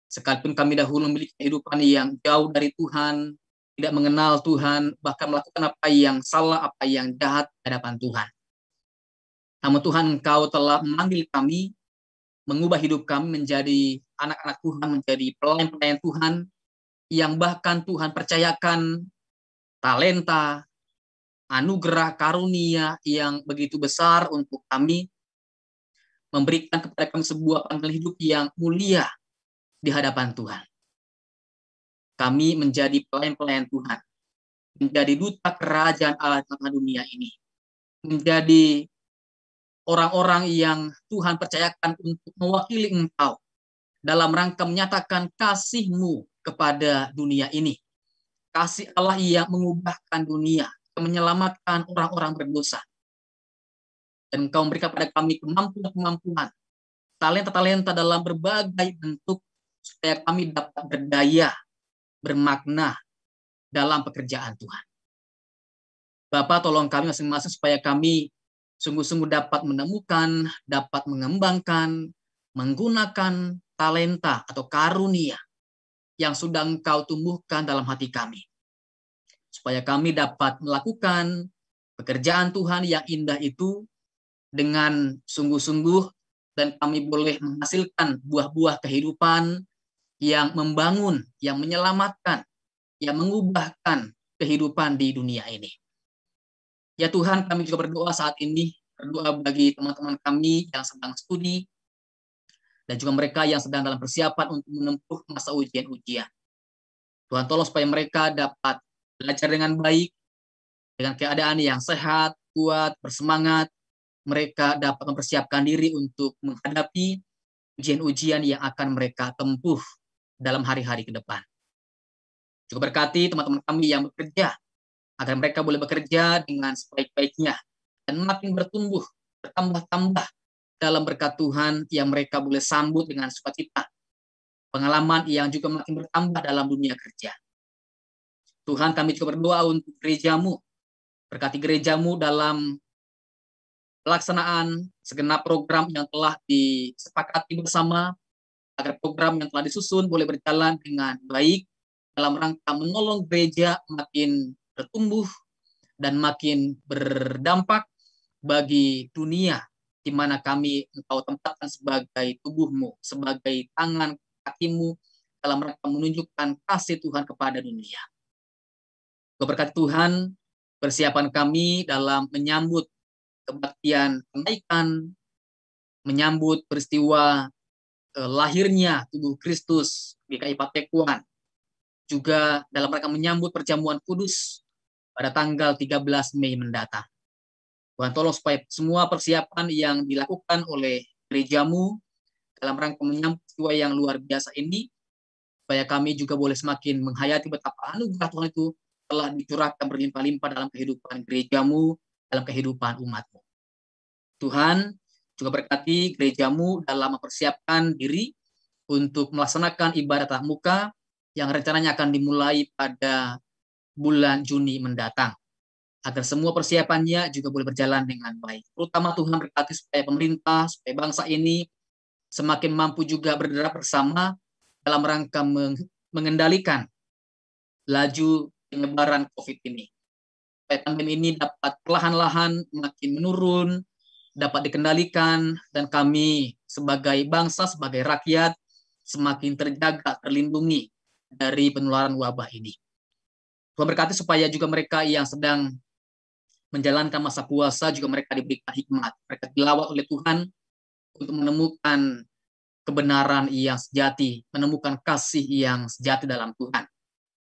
sekalipun kami dahulu memiliki kehidupan yang jauh dari Tuhan, tidak mengenal Tuhan, bahkan melakukan apa yang salah, apa yang jahat di hadapan Tuhan. Namun Tuhan, Engkau telah memanggil kami, mengubah hidup kami menjadi anak-anak Tuhan, menjadi pelayan-pelayan Tuhan, yang bahkan Tuhan percayakan talenta, anugerah, karunia yang begitu besar untuk kami, memberikan kepada kami sebuah panggilan hidup yang mulia di hadapan Tuhan. Kami menjadi pelayan-pelayan Tuhan, menjadi duta kerajaan Allah di tengah dunia ini. menjadi orang-orang yang Tuhan percayakan untuk mewakili Engkau dalam rangka menyatakan kasih-Mu kepada dunia ini. Kasih Allah yang mengubahkan dunia, yang menyelamatkan orang-orang berdosa. Dan Engkau memberikan kepada kami kemampuan-kemampuan, talenta-talenta dalam berbagai bentuk, supaya kami dapat berdaya, bermakna dalam pekerjaan Tuhan. Bapak, tolong kami masing-masing supaya kami sungguh-sungguh dapat menemukan, dapat mengembangkan, menggunakan talenta atau karunia yang sudah Engkau tumbuhkan dalam hati kami. Supaya kami dapat melakukan pekerjaan Tuhan yang indah itu dengan sungguh-sungguh, dan kami boleh menghasilkan buah-buah kehidupan yang membangun, yang menyelamatkan, yang mengubahkan kehidupan di dunia ini. Ya Tuhan, kami juga berdoa saat ini, berdoa bagi teman-teman kami yang sedang studi, dan juga mereka yang sedang dalam persiapan untuk menempuh masa ujian-ujian. Tuhan, tolong supaya mereka dapat belajar dengan baik, dengan keadaan yang sehat, kuat, bersemangat. Mereka dapat mempersiapkan diri untuk menghadapi ujian-ujian yang akan mereka tempuh dalam hari-hari ke depan. Juga berkati teman-teman kami yang bekerja, agar mereka boleh bekerja dengan sebaik-baiknya dan makin bertumbuh, bertambah-tambah dalam berkat Tuhan yang mereka boleh sambut dengan sukacita. Pengalaman yang juga makin bertambah dalam dunia kerja. Tuhan, kami juga berdoa untuk gereja-Mu. Berkati gereja-Mu dalam pelaksanaan segenap program yang telah disepakati bersama, agar program yang telah disusun boleh berjalan dengan baik dalam rangka menolong gereja makin bertumbuh dan makin berdampak bagi dunia di mana kami Engkau tempatkan sebagai tubuh-Mu, sebagai tangan kaki-Mu dalam rangka menunjukkan kasih Tuhan kepada dunia. Berkat Tuhan, persiapan kami dalam menyambut kebaktian kenaikan, menyambut peristiwa lahirnya tubuh Kristus GKI Patekuan, juga dalam rangka menyambut perjamuan kudus pada tanggal 13 Mei mendatang. Tuhan, tolong supaya semua persiapan yang dilakukan oleh gereja-Mu dalam rangka menyambut peristiwa yang luar biasa ini, supaya kami juga boleh semakin menghayati betapa anugerah Tuhan itu telah dicurahkan berlimpah-limpah dalam kehidupan gereja-Mu, dalam kehidupan umat-Mu. Tuhan, juga berkati gereja-Mu dalam mempersiapkan diri untuk melaksanakan ibadah tatap muka yang rencananya akan dimulai pada bulan Juni mendatang. Agar semua persiapannya juga boleh berjalan dengan baik. Terutama Tuhan berkati supaya pemerintah, supaya bangsa ini semakin mampu juga bergerak bersama dalam rangka mengendalikan laju penyebaran COVID ini. Supaya pandemi ini dapat perlahan-lahan makin menurun, dapat dikendalikan, dan kami sebagai bangsa, sebagai rakyat, semakin terjaga, terlindungi dari penularan wabah ini. Tuhan berkati supaya juga mereka yang sedang menjalankan masa puasa, juga mereka diberikan hikmat. Mereka dilawat oleh Tuhan untuk menemukan kebenaran yang sejati, menemukan kasih yang sejati dalam Tuhan.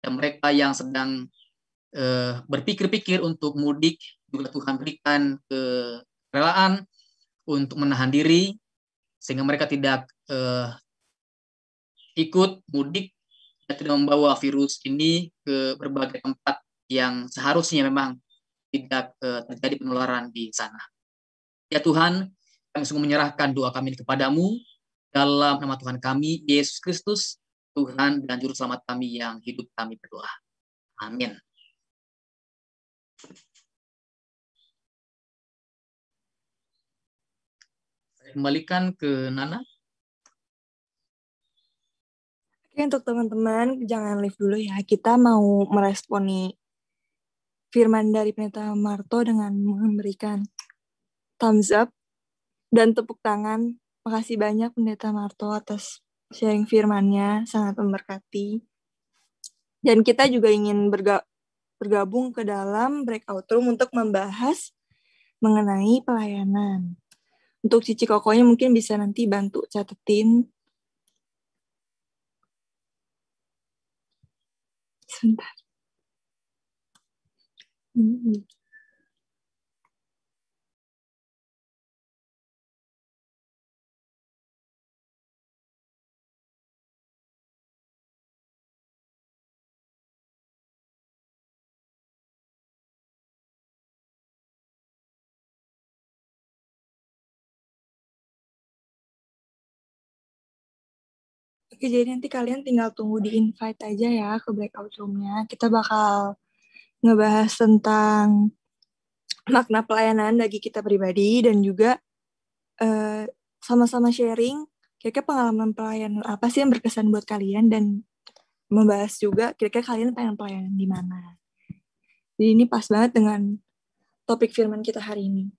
Dan mereka yang sedang berpikir-pikir untuk mudik, juga Tuhan berikan kerelaan untuk menahan diri, sehingga mereka tidak ikut mudik dan tidak membawa virus ini ke berbagai tempat yang seharusnya memang tidak terjadi penularan di sana. Ya Tuhan, kami sungguh menyerahkan doa kami kepadamu dalam nama Tuhan kami, Yesus Kristus, Tuhan dan Juru Selamat kami yang hidup, kami berdoa. Amin. Saya kembalikan ke Nana. Oke, untuk teman-teman, jangan leave dulu ya. Kita mau meresponi firman dari Pendeta Marto dengan memberikan thumbs up dan tepuk tangan. Makasih banyak Pendeta Marto atas sharing firman-nya, sangat memberkati. Dan kita juga ingin bergabung ke dalam breakout room untuk membahas mengenai pelayanan. Untuk Cici Kokonya mungkin bisa nanti bantu catetin. Sebentar. Oke, jadi nanti kalian tinggal tunggu di invite aja ya ke breakout room-nya. Kita bakal ngebahas tentang makna pelayanan bagi kita pribadi dan juga sama-sama sharing kira-kira pengalaman pelayanan apa sih yang berkesan buat kalian dan membahas juga kira-kira kalian pengen pelayanan di mana. Jadi ini pas banget dengan topik firman kita hari ini.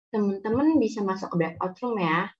Teman-teman bisa masuk ke breakout room ya.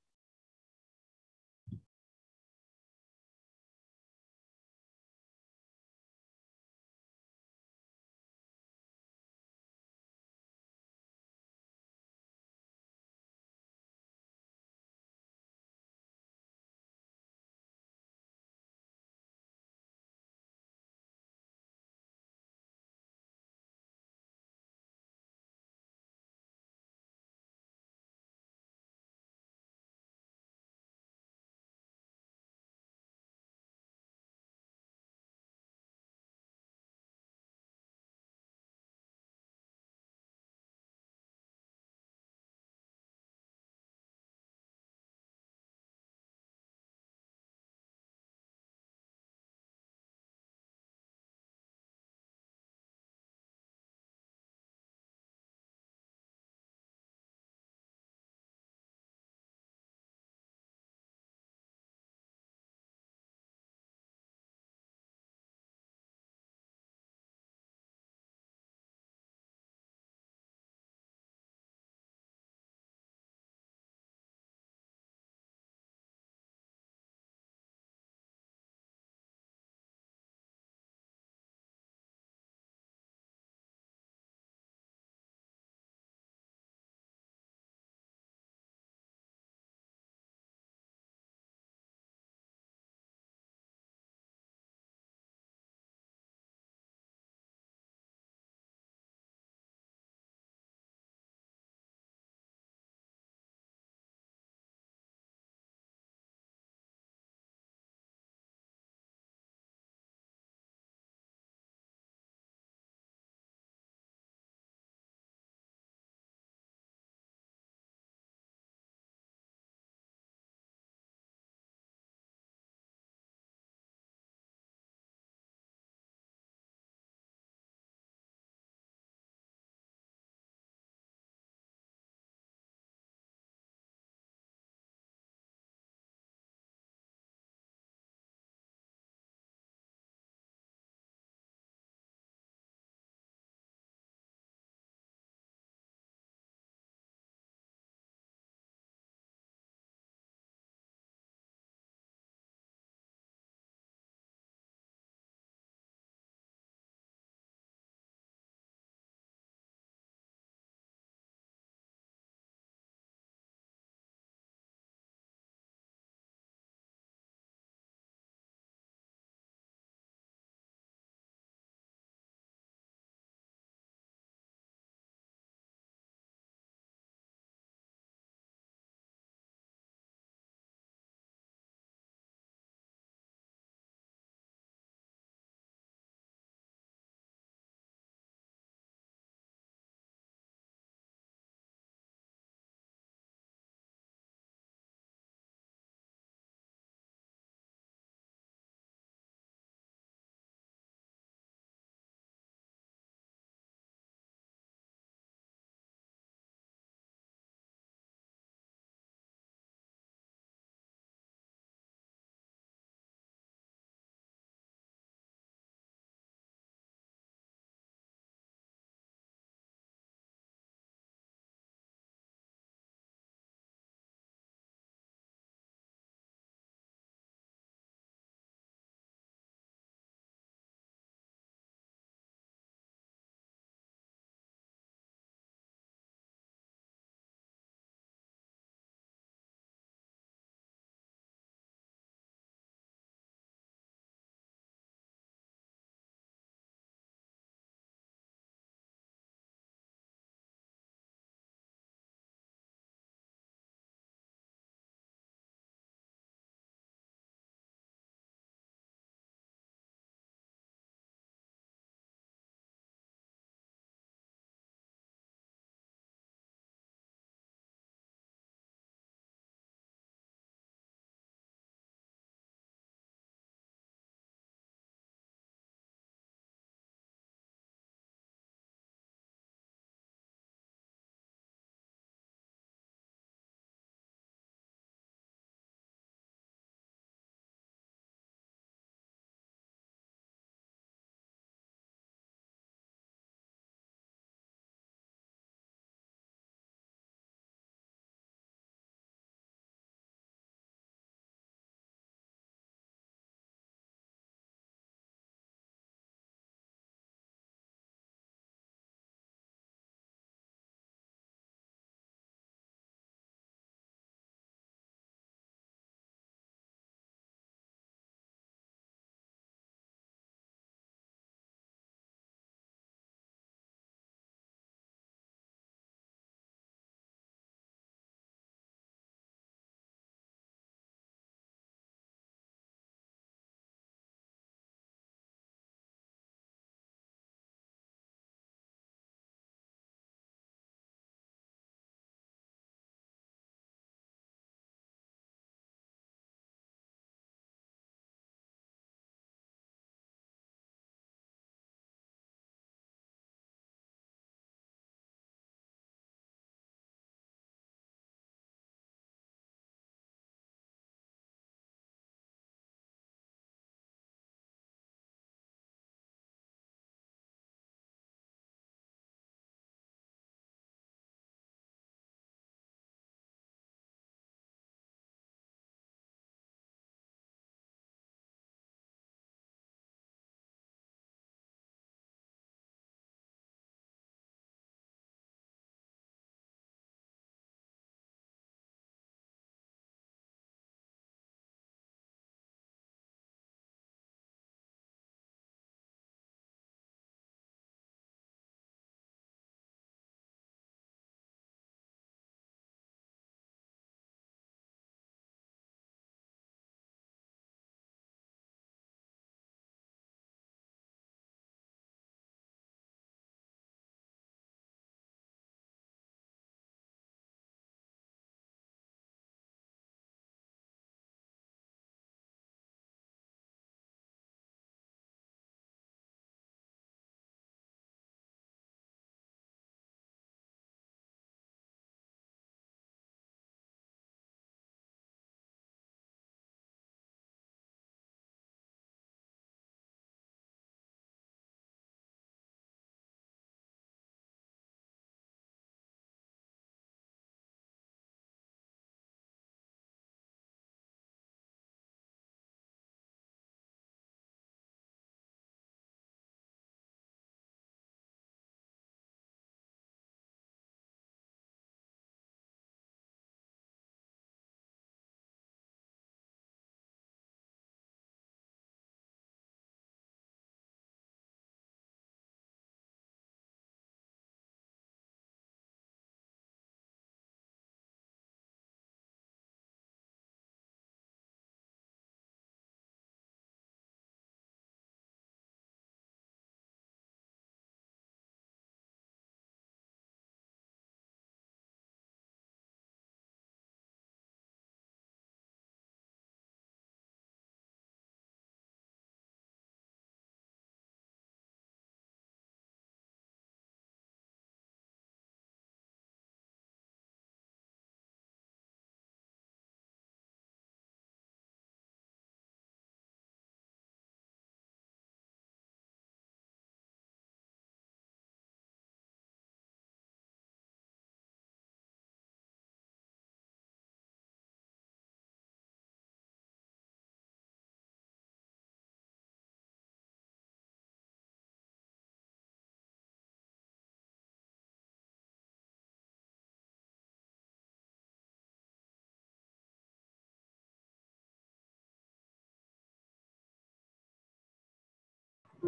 Hai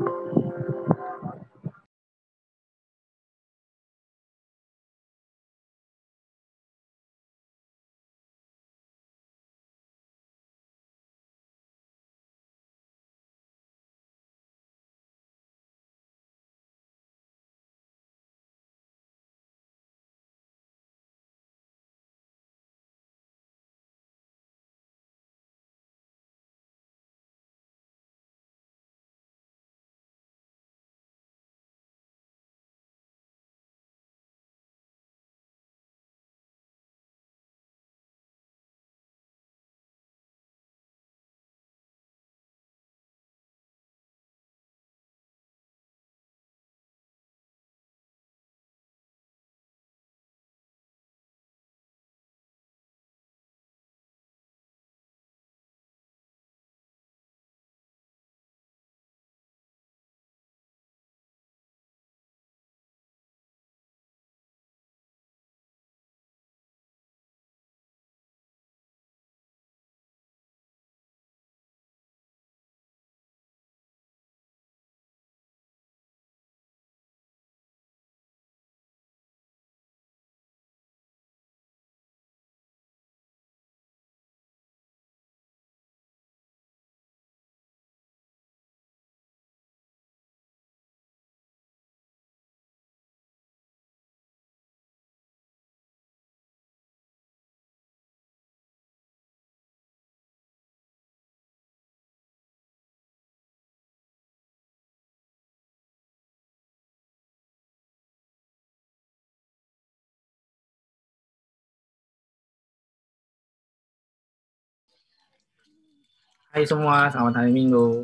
semua, selamat hari Minggu.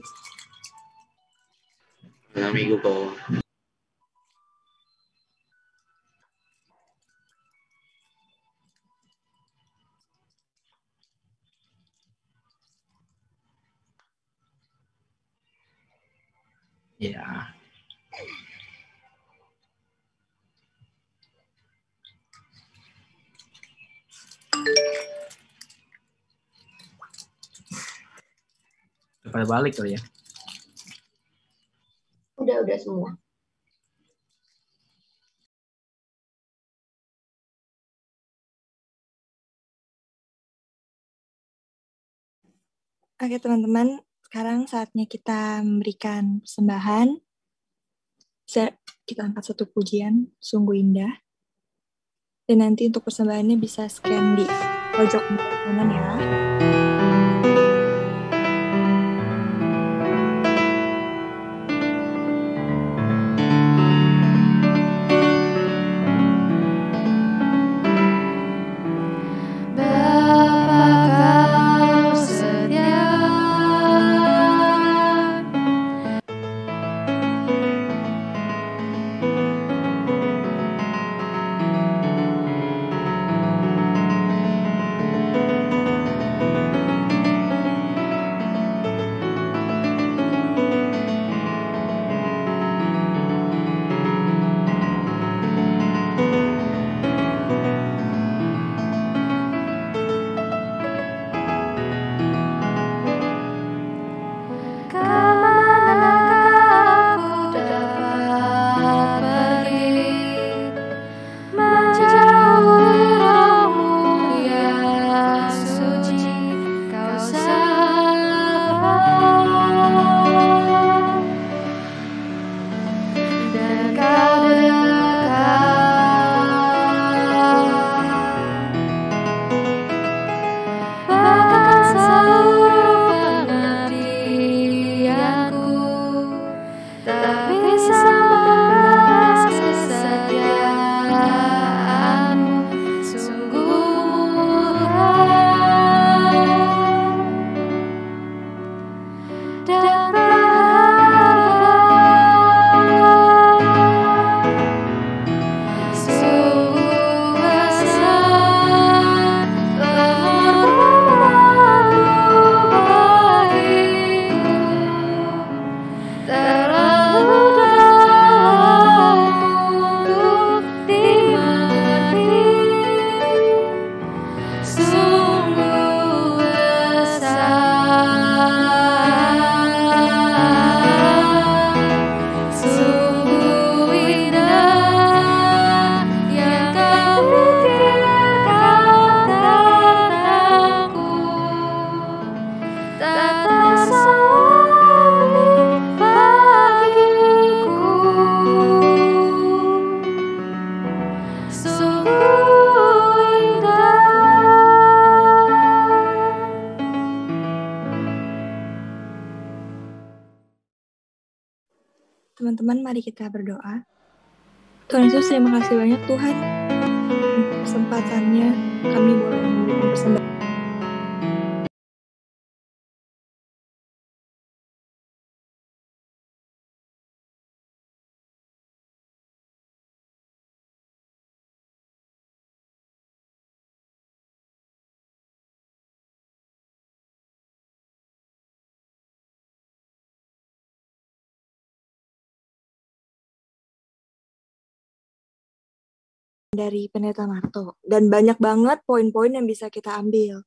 Selamat Minggu, Ko. Ya. Pada balik kali ya. Udah semua. Oke teman-teman, sekarang saatnya kita memberikan persembahan. Kita angkat satu pujian, sungguh indah. Dan nanti untuk persembahannya bisa scan di pojok kanan ya. Teman-teman, mari kita berdoa. Tuhan Yesus, terima kasih banyak Tuhan untuk kesempatannya kami boleh memberikan persembahan. Dari Pendeta Marto, dan banyak banget poin-poin yang bisa kita ambil.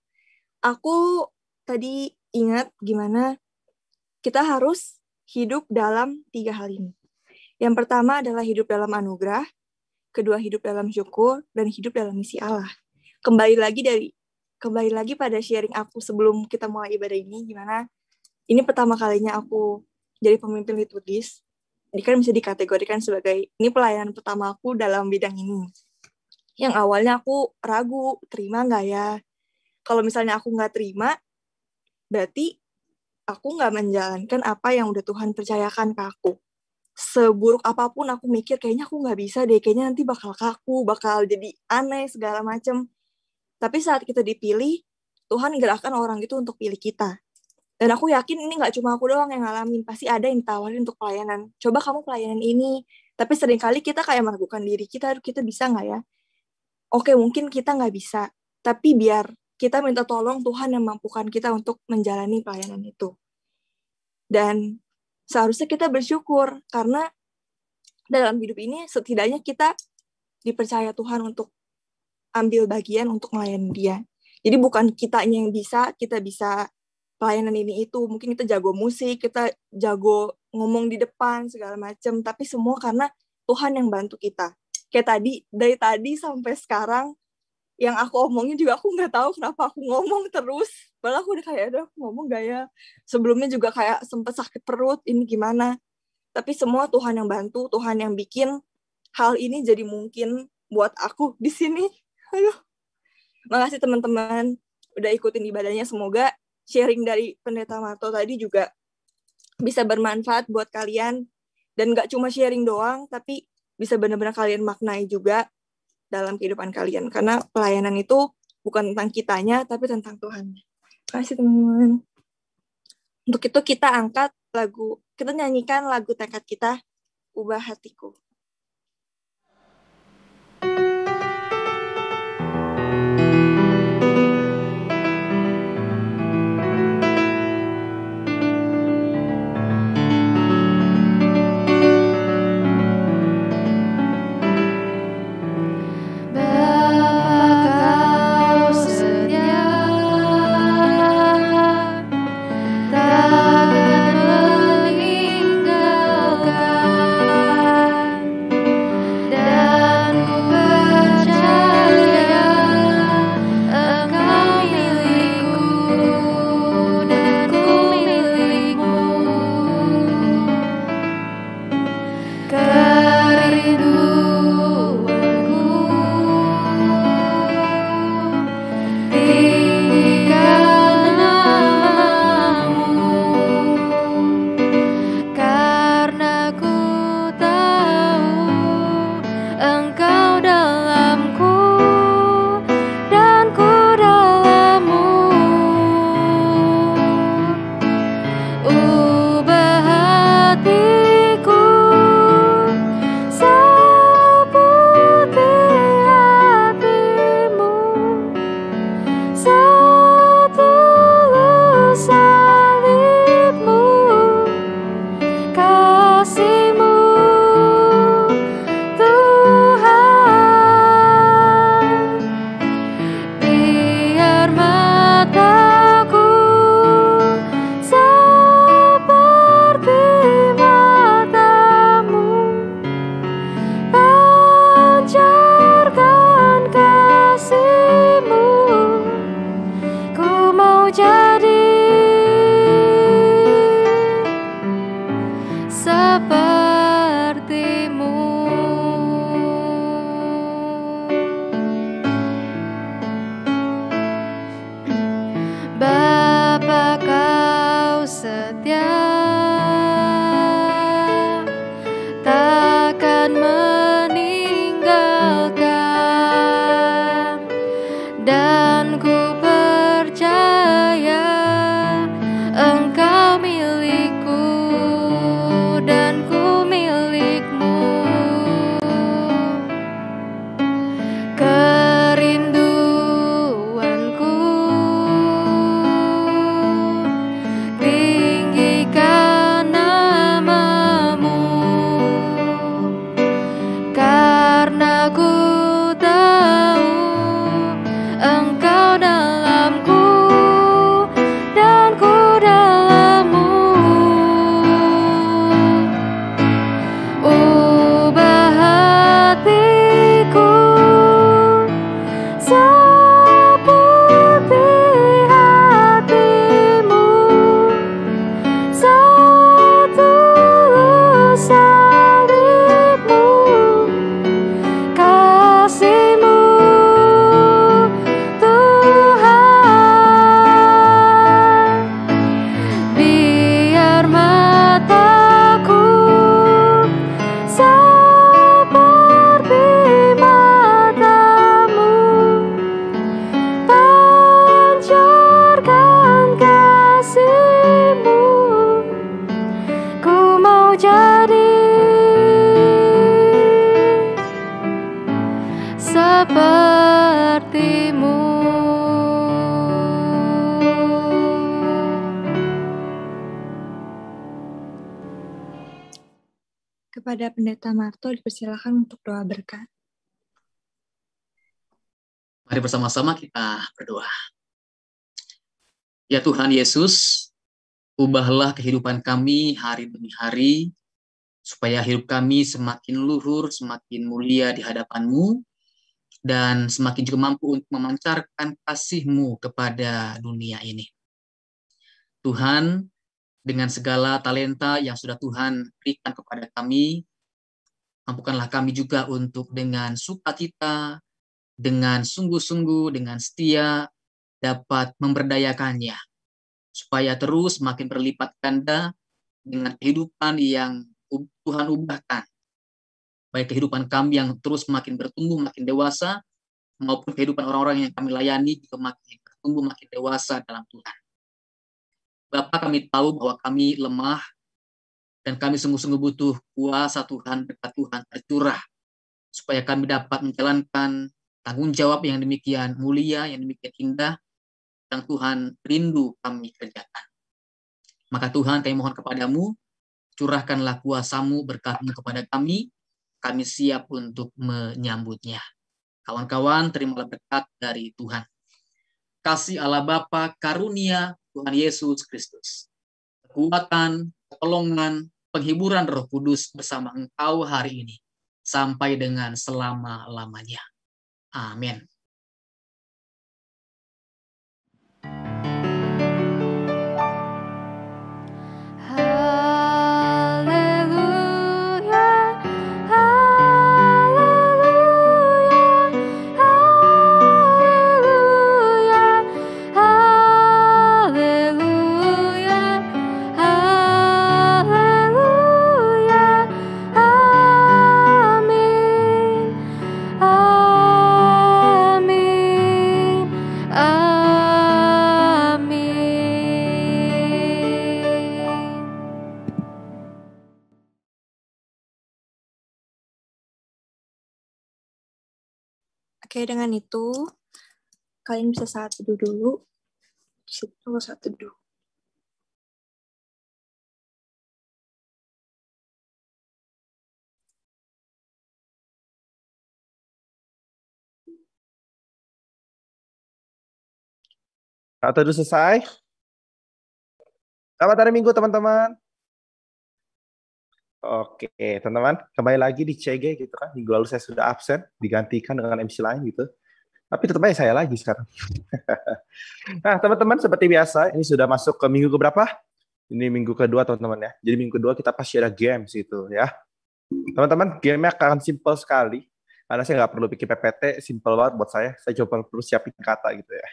Aku tadi ingat gimana kita harus hidup dalam 3 hal ini. Yang pertama adalah hidup dalam anugerah, kedua hidup dalam syukur, dan hidup dalam misi Allah. Kembali lagi pada sharing aku sebelum kita mulai ibadah ini, gimana ini pertama kalinya aku jadi pemimpin liturgis. Ini kan bisa dikategorikan sebagai ini pelayanan pertama aku dalam bidang ini. Yang awalnya aku ragu, terima nggak ya? Kalau misalnya aku nggak terima, berarti aku nggak menjalankan apa yang udah Tuhan percayakan ke aku. Seburuk apapun aku mikir, kayaknya aku nggak bisa deh, kayaknya nanti bakal kaku, bakal jadi aneh, segala macem. Tapi saat kita dipilih, Tuhan gerakkan orang itu untuk pilih kita. Dan aku yakin ini nggak cuma aku doang yang ngalamin, pasti ada yang ditawarin untuk pelayanan. Coba kamu pelayanan ini, tapi seringkali kita kayak meragukan diri kita bisa nggak ya? Oke, mungkin kita nggak bisa, tapi biar kita minta tolong Tuhan yang mampukan kita untuk menjalani pelayanan itu. Dan seharusnya kita bersyukur, karena dalam hidup ini setidaknya kita dipercaya Tuhan untuk ambil bagian untuk melayani Dia. Jadi bukan kitanya yang bisa, kita bisa pelayanan ini itu, mungkin kita jago musik, kita jago ngomong di depan, segala macam, tapi semua karena Tuhan yang bantu kita. Kayak tadi, dari tadi sampai sekarang, yang aku omongin juga aku nggak tahu kenapa aku ngomong terus. Padahal aku udah kayak, aduh aku ngomong gak ya? Sebelumnya juga kayak sempet sakit perut, ini gimana? Tapi semua Tuhan yang bantu, Tuhan yang bikin hal ini jadi mungkin buat aku di sini. Aduh. Makasih teman-teman udah ikutin ibadahnya. Semoga sharing dari Pendeta Marto tadi juga bisa bermanfaat buat kalian. Dan nggak cuma sharing doang, tapi bisa benar-benar kalian maknai juga dalam kehidupan kalian. Karena pelayanan itu bukan tentang kitanya, tapi tentang Tuhan. Terima kasih teman-teman. Untuk itu kita angkat lagu, kita nyanyikan lagu tekad kita, Ubah Hatiku. kepada Pendeta Marto dipersilakan untuk doa berkat. Mari bersama-sama kita berdoa. Ya Tuhan Yesus, ubahlah kehidupan kami hari demi hari, supaya hidup kami semakin luhur, semakin mulia di hadapan-Mu, dan semakin juga mampu untuk memancarkan kasih-Mu kepada dunia ini. Tuhan, dengan segala talenta yang sudah Tuhan berikan kepada kami, mampukanlah kami juga untuk dengan sukacita, dengan sungguh-sungguh, dengan setia, dapat memberdayakannya, supaya terus makin berlipat ganda dengan kehidupan yang Tuhan ubahkan. Baik kehidupan kami yang terus makin bertumbuh, makin dewasa, maupun kehidupan orang-orang yang kami layani juga makin bertumbuh, makin dewasa dalam Tuhan. Bapa, kami tahu bahwa kami lemah, dan kami sungguh-sungguh butuh kuasa Tuhan, berkat Tuhan tercurah, supaya kami dapat menjalankan tanggung jawab yang demikian mulia, yang demikian indah, yang Tuhan rindu kami kerjakan. Maka Tuhan, kami mohon kepadamu, curahkanlah kuasa-Mu, berkat-Mu kepada kami siap untuk menyambutnya. Kawan-kawan, terimalah berkat dari Tuhan. Kasih Allah Bapa, karunia Tuhan Yesus Kristus, kekuatan, pertolongan, penghiburan Roh Kudus bersama engkau hari ini, sampai dengan selama-lamanya. Amin. Oke, dengan itu, kalian bisa saat teduh dulu. Situ saat teduh. Atau udah selesai? Selamat hari Minggu, teman-teman. Oke, teman-teman, kembali lagi di CG gitu kan. Minggu lalu saya sudah absen, digantikan dengan MC lain gitu. Tapi tetap aja saya lagi sekarang. Nah, teman-teman, seperti biasa, ini sudah masuk ke minggu keberapa? Ini minggu kedua, teman-teman ya. Jadi minggu kedua kita pasti ada games itu ya. Teman-teman, game-nya akan simple sekali. Karena saya nggak perlu bikin PPT, simple banget buat saya. Saya coba perlu siapin kata gitu ya.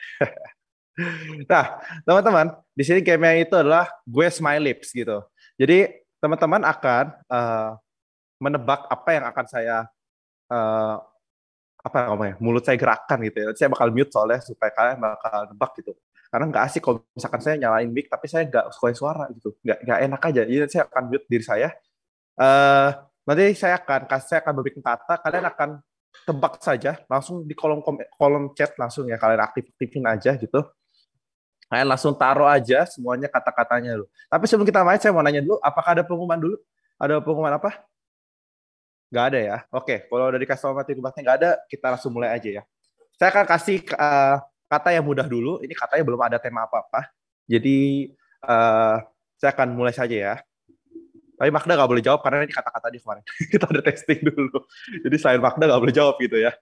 Nah, teman-teman, di sini game-nya itu adalah Guess My Lips gitu. Jadi teman-teman akan menebak apa yang akan saya mulut saya gerakan gitu ya. Saya bakal mute soalnya supaya kalian bakal nebak gitu. Karena nggak asik kalau misalkan saya nyalain mic tapi saya nggak suka suara gitu. Nggak enak aja. Jadi saya akan mute diri saya. Nanti saya akan memberikan kata, kalian akan tebak saja langsung di kolom chat langsung ya, kalian aktifin aja gitu. Kalian langsung taruh aja semuanya kata-katanya dulu. Tapi sebelum kita main, saya mau nanya dulu, apakah ada pengumuman dulu? Ada pengumuman apa? Nggak ada ya? Oke, kalau dari customer mati nggak ada, kita langsung mulai aja ya. Saya akan kasih kata yang mudah dulu. Ini katanya belum ada tema apa-apa. Jadi, saya akan mulai saja ya. Tapi Magda nggak boleh jawab karena ini kata-kata di kemarin. Kita udah testing dulu. Jadi selain Magda nggak boleh jawab gitu ya.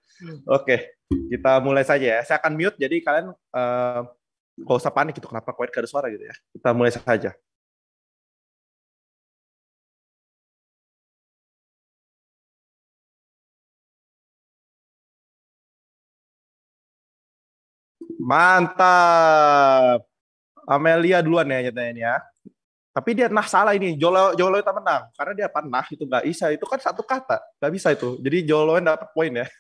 Oke, kita mulai saja ya. Saya akan mute, jadi kalian nggak usah panik gitu, kenapa kok gak ada suara gitu ya. Kita mulai saja. Mantap. Amelia duluan ya nyatanya ini ya. Tapi dia salah ini. Jolo itu menang. Karena dia nah itu nggak bisa. Itu kan satu kata. Nggak bisa itu. Jadi Jolo dapat poin ya.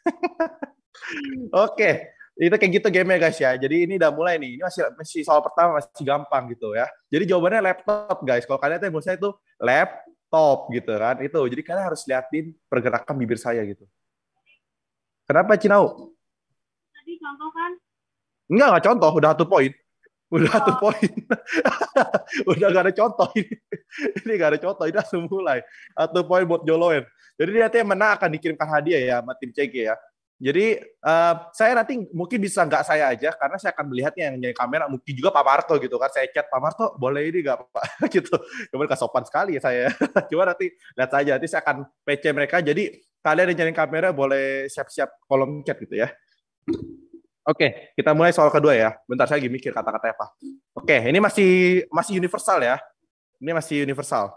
Oke. Itu kayak gitu game-nya guys ya. Jadi ini udah mulai nih. Ini masih soal pertama masih gampang gitu ya. Jadi jawabannya laptop guys. Kalau kalian tuh menurut saya itu laptop gitu kan. Itu. Jadi kalian harus liatin pergerakan bibir saya gitu. Kenapa Cinau? Tadi contoh kan? Enggak contoh. Udah 1 poin. Udah 1 poin. Udah gak ada contoh ini. Ini gak ada contoh, ini langsung mulai. 1 poin buat Joloen. Jadi nanti yang menang akan dikirimkan hadiah ya sama tim CG ya. Jadi saya nanti mungkin bisa nggak saya aja, karena saya akan melihatnya yang nyari kamera, mungkin juga Pak Marto gitu kan. Saya chat Pak Marto, boleh ini nggak Pak? Gitu. Kemudian kesopan sekali ya saya. Cuma nanti lihat saja, nanti saya akan PC mereka. Jadi kalian yang nyari kamera boleh siap-siap kolom chat gitu ya. Oke, kita mulai soal kedua ya. Bentar, saya lagi mikir kata-katanya apa. Oke, ini masih universal ya. Ini masih universal.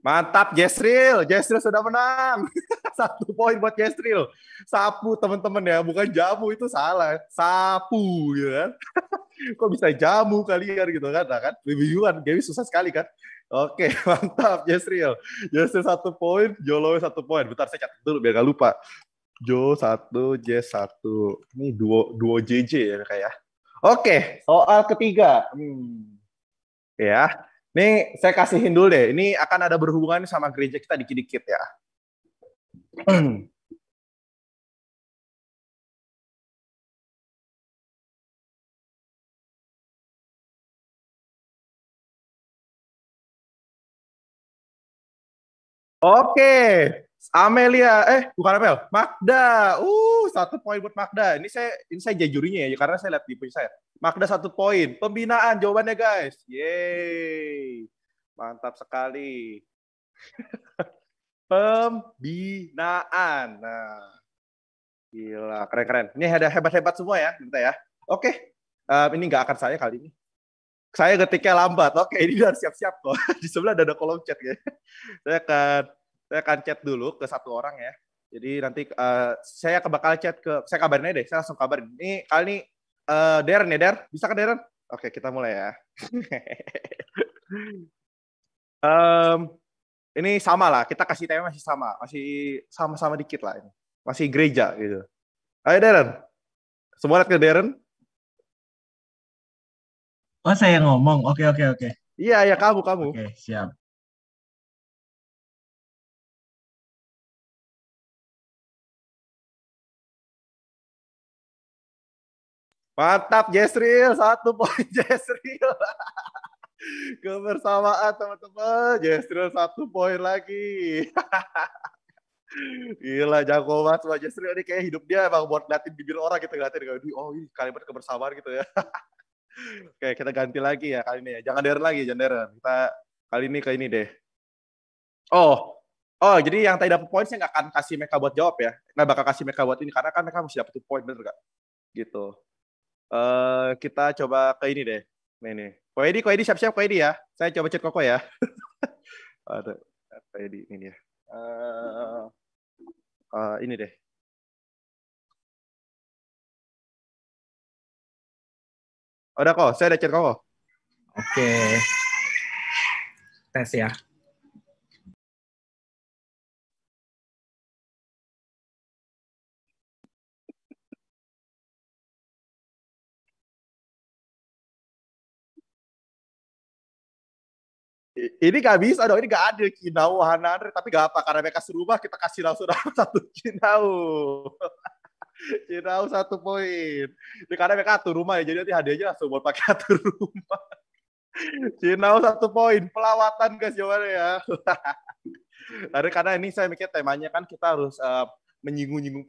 Mantap, Jesril. Jesril sudah menang. 1 poin buat Jesril. Sapu, teman-teman ya. Bukan jamu, itu salah. Sapu, gitu kan. Kok bisa jamu kalian gitu kan? Nah, kan? Bingungan, Gaby susah sekali kan? Oke, mantap Jesril. Jesril 1 poin, Jolowe 1 poin. Bentar, saya catat dulu biar gak lupa. Jo 1, Jess 1. Ini duo JJ ya kayak. Oke, soal ketiga. Ya, ini saya kasihin dulu deh. Ini akan ada berhubungan sama gereja kita dikit-dikit ya. Oke, Amelia, bukan Amel, Magda. 1 poin buat Magda. Ini saya jadi jurinya ya, karena saya lihat di punya saya. Magda 1 poin. Pembinaan jawabannya guys. Yeay. Mantap sekali. Pembinaan. Nah, gila, keren-keren. Ini ada hebat-hebat semua ya, kita ya. Oke, ini nggak akan saya kali ini. Saya ketiknya lambat. Oke, ini udah siap-siap kok. Di sebelah ada kolom chat ya. Saya akan chat dulu ke 1 orang ya. Jadi nanti saya bakal chat saya kabarin aja deh. Saya langsung kabarin. Ini kali ini Darren ya, Der? Bisa kan Darren? Oke, kita mulai ya. Ini sama lah. Kita kasih tema masih sama. Masih sama-sama dikit lah ini. Masih gereja gitu. Ayo Darren. Semua lihat ke Darren. Oh, saya ngomong. Oke. Iya, kamu. Oke, siap. Mantap, Jesril. 1 poin, Jesril. Kebersamaan, teman-teman. Jesril 1 poin lagi. Gila, jago banget sama Jesril. Ini kayak hidup dia emang buat ngeliatin bibir orang gitu. Ngeliatin, oh ini kalimat kebersamaan gitu ya. Oke, kita ganti lagi ya kali ini ya. Jangan Darren lagi, jangan Darren. Kita kali ini ke ini deh. Oh, jadi yang tadi dapat poin saya nggak akan kasih mereka buat jawab ya. Nggak bakal kasih mereka buat ini karena kan mereka mesti dapat poin, bener nggak? Gitu. Kita coba ke ini deh. Nih. Koedi siap-siap Koedi ya. Saya coba chat Koko ya. Ada Koedi ini ya. Ini deh. Udah kok, saya udah chat Koko. Oke. Tes ya. Ini gak bisa dong, ini gak ada Kinau, Hanandre, tapi gak apa, karena mereka serumah, kita kasih langsung 1 Kinau. Kinau 1 poin. Ini karena mereka atur rumah ya, jadi nanti hadiahnya langsung buat pakai atur rumah. Kinau 1 poin, pelawatan guys jawabannya ya. Karena ini saya mikir temanya kan kita harus menyinggung-nyinggung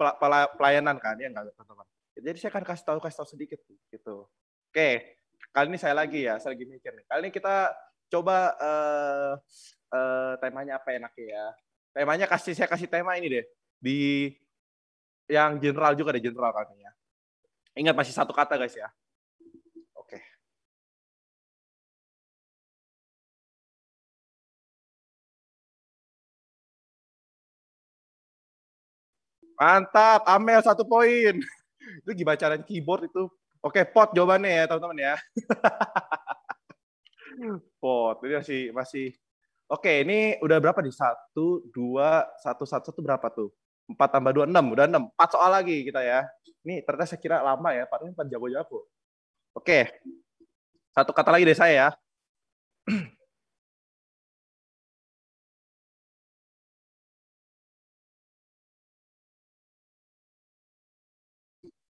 pelayanan kan, ya nggak teman-teman. Jadi saya akan kasih tahu sedikit gitu. Oke, kali ini saya lagi mikir nih. Kali ini kita coba temanya apa enaknya ya. Temanya saya kasih tema ini deh. Di yang general juga deh, general kali ini ya. Ingat masih 1 kata guys ya. Oke. Mantap, Amel 1 poin. Itu gimana caranya keyboard itu? Oke, pot jawabannya ya teman-teman ya. Pot, ini masih. Oke, ini udah berapa nih? 1, 2, 1 berapa tuh? 4 tambah 2, 6. Udah 6. 4 soal lagi kita ya. Ini ternyata saya kira lama ya. Padahal 4 jago-jago. Oke. 1 kata lagi deh saya ya.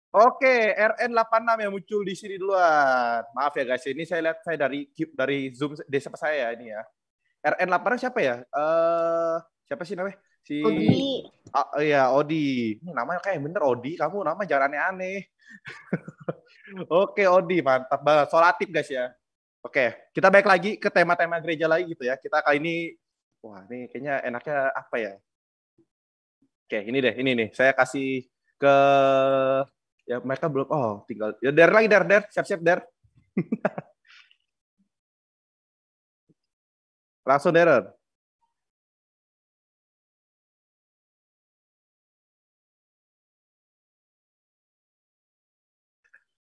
Oke, RN86 yang muncul di sini duluan. Maaf ya guys, ini saya lihat saya dari Zoom desa saya ini ya. RN86 siapa ya? Siapa sih namanya? Si Odi. Iya, Odi. Ini namanya kayak bener Odi, kamu nama jangan aneh-aneh. Oke, Odi, mantap banget. Solatif guys ya. Oke, kita balik lagi ke tema-tema gereja lagi gitu ya. Kita kali ini, wah ini kayaknya enaknya apa ya? Oke, ini deh, ini nih. Saya kasih ke ya mereka belum. Oh, tinggal ya der lagi der, siap-siap der. Langsung der.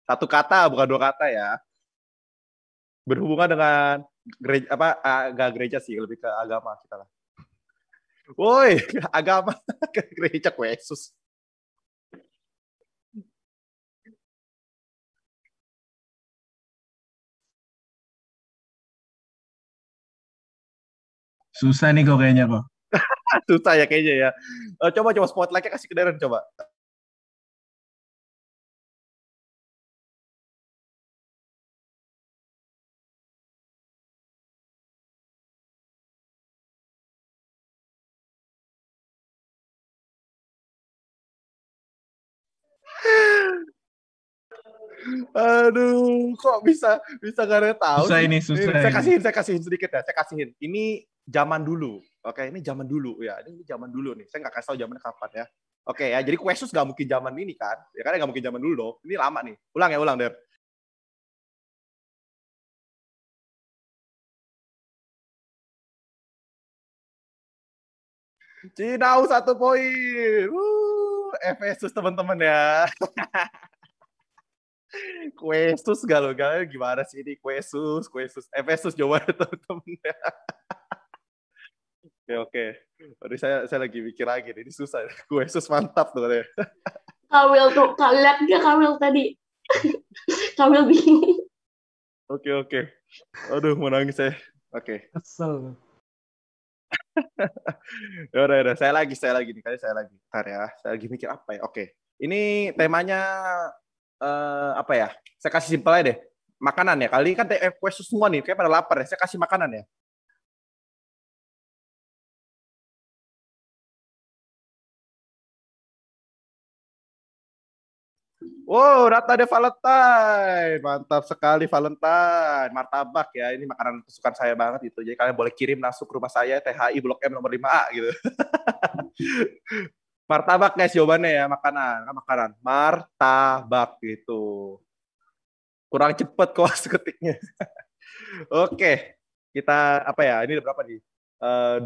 Satu kata bukan dua kata ya. Berhubungan dengan gereja apa agak gereja sih, lebih ke agama kita lah. Woi, agama ke gereja Yesus. Susah nih kok kayaknya kok. Susah ya kayaknya ya. Coba spotlight-nya kasih ke Darren coba. Aduh, kok bisa gak ada tahu Susah sih? ini, susah Saya kasihin sedikit ya, saya kasihin. Ini zaman dulu, oke? Ini zaman dulu ya, ini zaman dulu nih. Saya nggak kasih tahu zamannya kapan ya. Oke ya, jadi Questus nggak mungkin zaman ini kan? Ya kan nggak mungkin zaman dulu dong. Ini lama nih. Ulang Der. Cinau 1 poin. Efesus teman-teman ya. Questus gak lo? Gimana sih ini Questus. Efesus jawabannya teman-teman ya. Oke. Tadi saya lagi mikir lagi. Ini susah. Questus mantap tuh katanya. Kawil tuh, lihat dia Kawil tadi. Kawil bingung. Oke. Aduh, mau nangis saya. Oke. Kesel. Udah. Saya lagi nih. Kali saya lagi. Bentar ya. Saya lagi mikir apa ya. Oke. Ini temanya apa ya? Saya kasih simpel aja deh. Makanan ya. Kali ini kan Questus semua nih. Kayak pada lapar ya. Saya kasih makanan ya. Wow, Rata de Valentine. Mantap sekali Valentine. Martabak ya. Ini makanan kesukaan saya banget itu. Jadi kalian boleh kirim langsung ke rumah saya, THI Blok M nomor 5A gitu. Martabak guys jawabannya ya, makanan. Martabak gitu. Kurang cepet kok seketiknya. Oke. Kita apa ya? Ini berapa nih?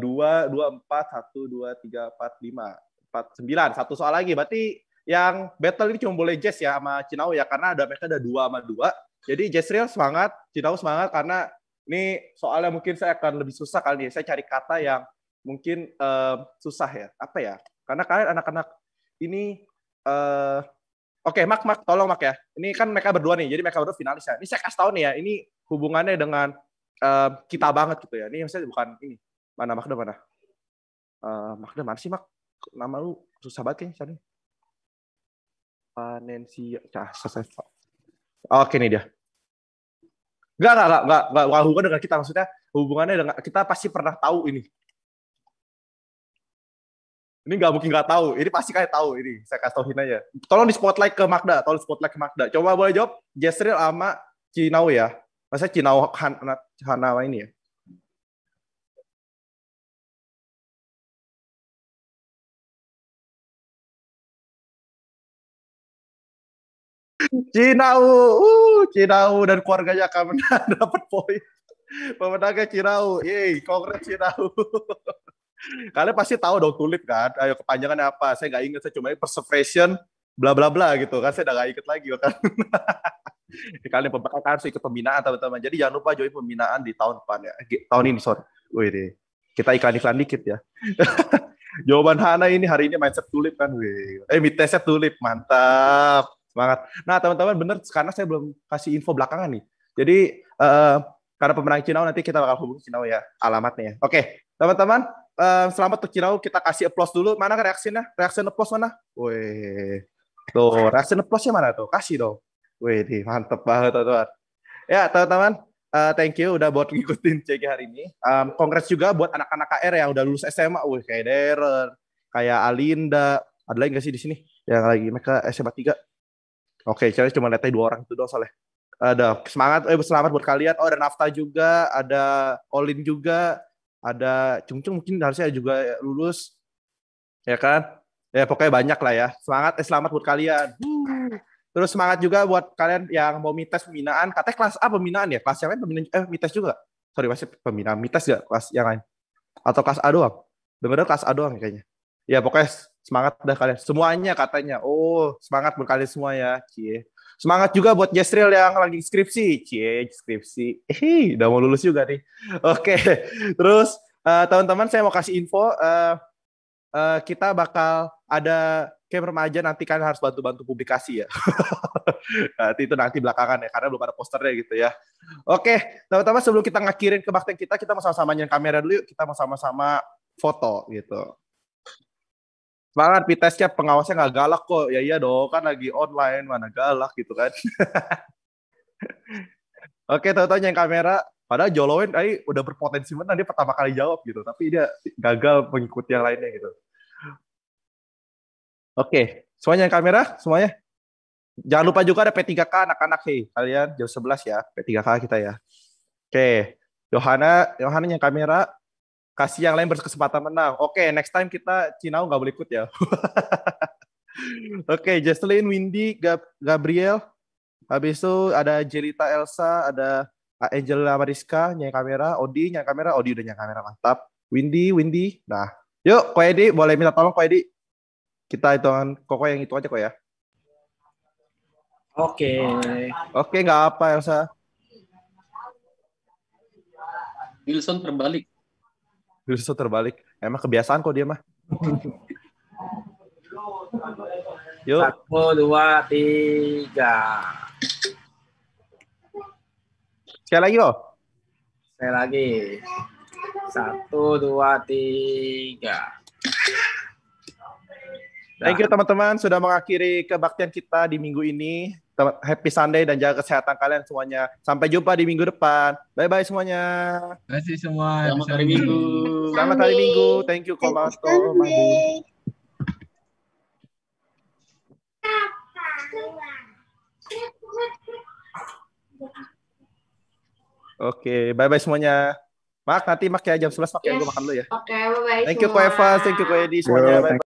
2, 4, 1, 2, 3, 4, 5, 4, 9. Satu soal lagi. Berarti yang battle ini cuma boleh Jess ya sama Cinau ya, karena mereka ada 2 sama 2. Jadi Jessriel semangat, Cinau semangat, karena ini soalnya mungkin saya akan lebih susah kali ya. Saya cari kata yang mungkin susah ya. Apa ya? Karena kalian anak-anak ini oke, Mak, tolong Mak ya. Ini kan mereka berdua nih, jadi mereka berdua finalis ya. Ini saya kasih tahu nih ya, ini hubungannya dengan kita banget gitu ya. Ini maksudnya bukan ini. Mana Magda mana? Magda mana sih Mak? Nama lu susah banget kayaknya cari. Panencia. Oke nih dia. Enggak hubungan dengan kita, maksudnya hubungannya dengan kita pasti pernah tahu ini. Ini nggak mungkin nggak tahu. Ini pasti kalian tahu ini. Saya kasih tauin aja. Tolong di spotlight ke Magda. Coba boleh jawab Jessriel sama Cinau ya. Masa Cinau Hana ini ya. Cinau dan keluarganya akan dapat poin. Pemenangnya Cinau. Yeay, congrats Cinau. Kalian pasti tahu dong tulip kan? Ayo kepanjangannya apa? Saya nggak ingat, saya cuma perseveration bla bla bla gitu kan. Saya udah nggak inget lagi kan. Kalian harus ikut pembinaan teman-teman. Jadi jangan lupa join pembinaan di tahun depan ya. Tahun ini sorry. Wih, kita iklan dikit ya. Jawaban Hana ini hari ini mindset tulip kan. Midtestnya tulip, mantap. Semangat. Nah teman-teman bener, karena saya belum kasih info belakangan nih. Jadi karena pemenang Cinau nanti kita bakal hubungi Cinau ya alamatnya. Oke teman-teman, selamat untuk Cinau. Kita kasih applause dulu. Mana reaksinya? Reaksi applause mana? Wih. Tuh, reaksi plus-nya mana tuh? Kasih dong. Wih, mantep banget, teman-teman. Ya, teman-teman, thank you udah buat ngikutin CG hari ini. Congrats juga buat anak-anak KR yang udah lulus SMA. Wih, kayak Darren, kayak Alinda. Ada lagi nggak sih di sini? Yang lagi mereka SMA 3. Oke, cari cuma lihatnya 2 orang itu doang soalnya. Ada semangat, selamat buat kalian. Oh, ada Nafta juga, ada Olin juga, ada Cung mungkin harusnya juga lulus. Ya kan? Ya pokoknya banyak lah ya. Selamat buat kalian. Terus semangat juga buat kalian yang mau mites pembinaan. Katanya kelas A pembinaan ya? Kelas yang lain pembinaan, mites juga. Sorry, masih pembinaan. Mites gak kelas yang lain? Atau kelas A doang? Dengar kelas A doang kayaknya. Ya pokoknya semangat dah kalian. Semuanya katanya. Oh, semangat buat kalian semua ya. Cie. Semangat juga buat Jesril yang lagi skripsi. Cie, skripsi. Udah mau lulus juga nih. Oke. Terus teman-teman saya mau kasih info. Kita bakal ada camp remaja, nanti kalian harus bantu-bantu publikasi ya. Nanti belakangan ya, karena belum ada posternya gitu ya. Oke, teman-teman sebelum kita ngakhirin kebaktian kita mau sama-sama nyalain kamera dulu yuk. Kita mau sama-sama foto gitu. Semangat, Pitesnya pengawasnya nggak galak kok. Ya iya dong, kan lagi online, mana galak gitu kan. Oke, teman-teman nyalain kamera. Padahal Jolowen tadi udah berpotensi menang, dia pertama kali jawab gitu. Tapi dia gagal mengikuti yang lainnya gitu. Oke, semuanya yang kamera, semuanya. Jangan lupa juga ada P3K anak-anak, hei. Kalian jam 11 ya, P3K kita ya. Oke, Yohana yang kamera, kasih yang lain berkesempatan menang. Oke, next time kita Cinau nggak boleh ikut ya. Oke, Jesslyn, Windy, Gabriel. Habis itu ada Jelita Elsa, ada Angela Mariska, yang kamera, Odi udah yang kamera, mantap. Windy. Nah, yuk, Ko Edi, boleh minta tolong Ko Edi. Kita hitungan Koko yang itu aja kok ya. Oke, nggak apa Elsa. Wilson terbalik. Emang kebiasaan kok dia mah. Yuk. 1, 2, 3. Sekali lagi kok. Sekali lagi. 1, 2, 3. Thank you teman-teman sudah mengakhiri kebaktian kita di minggu ini. Happy Sunday dan jaga kesehatan kalian semuanya. Sampai jumpa di minggu depan. Bye-bye semuanya. Terima kasih semua. Selamat hari Minggu. Selamat hari Minggu. Thank you Komasto. Oke, bye-bye semuanya. Mak, nanti ya jam 11 ya, gue makan dulu ya. Oke, bye-bye Thank you Ko Eva, thank you Ko Edi semuanya. Bye-bye.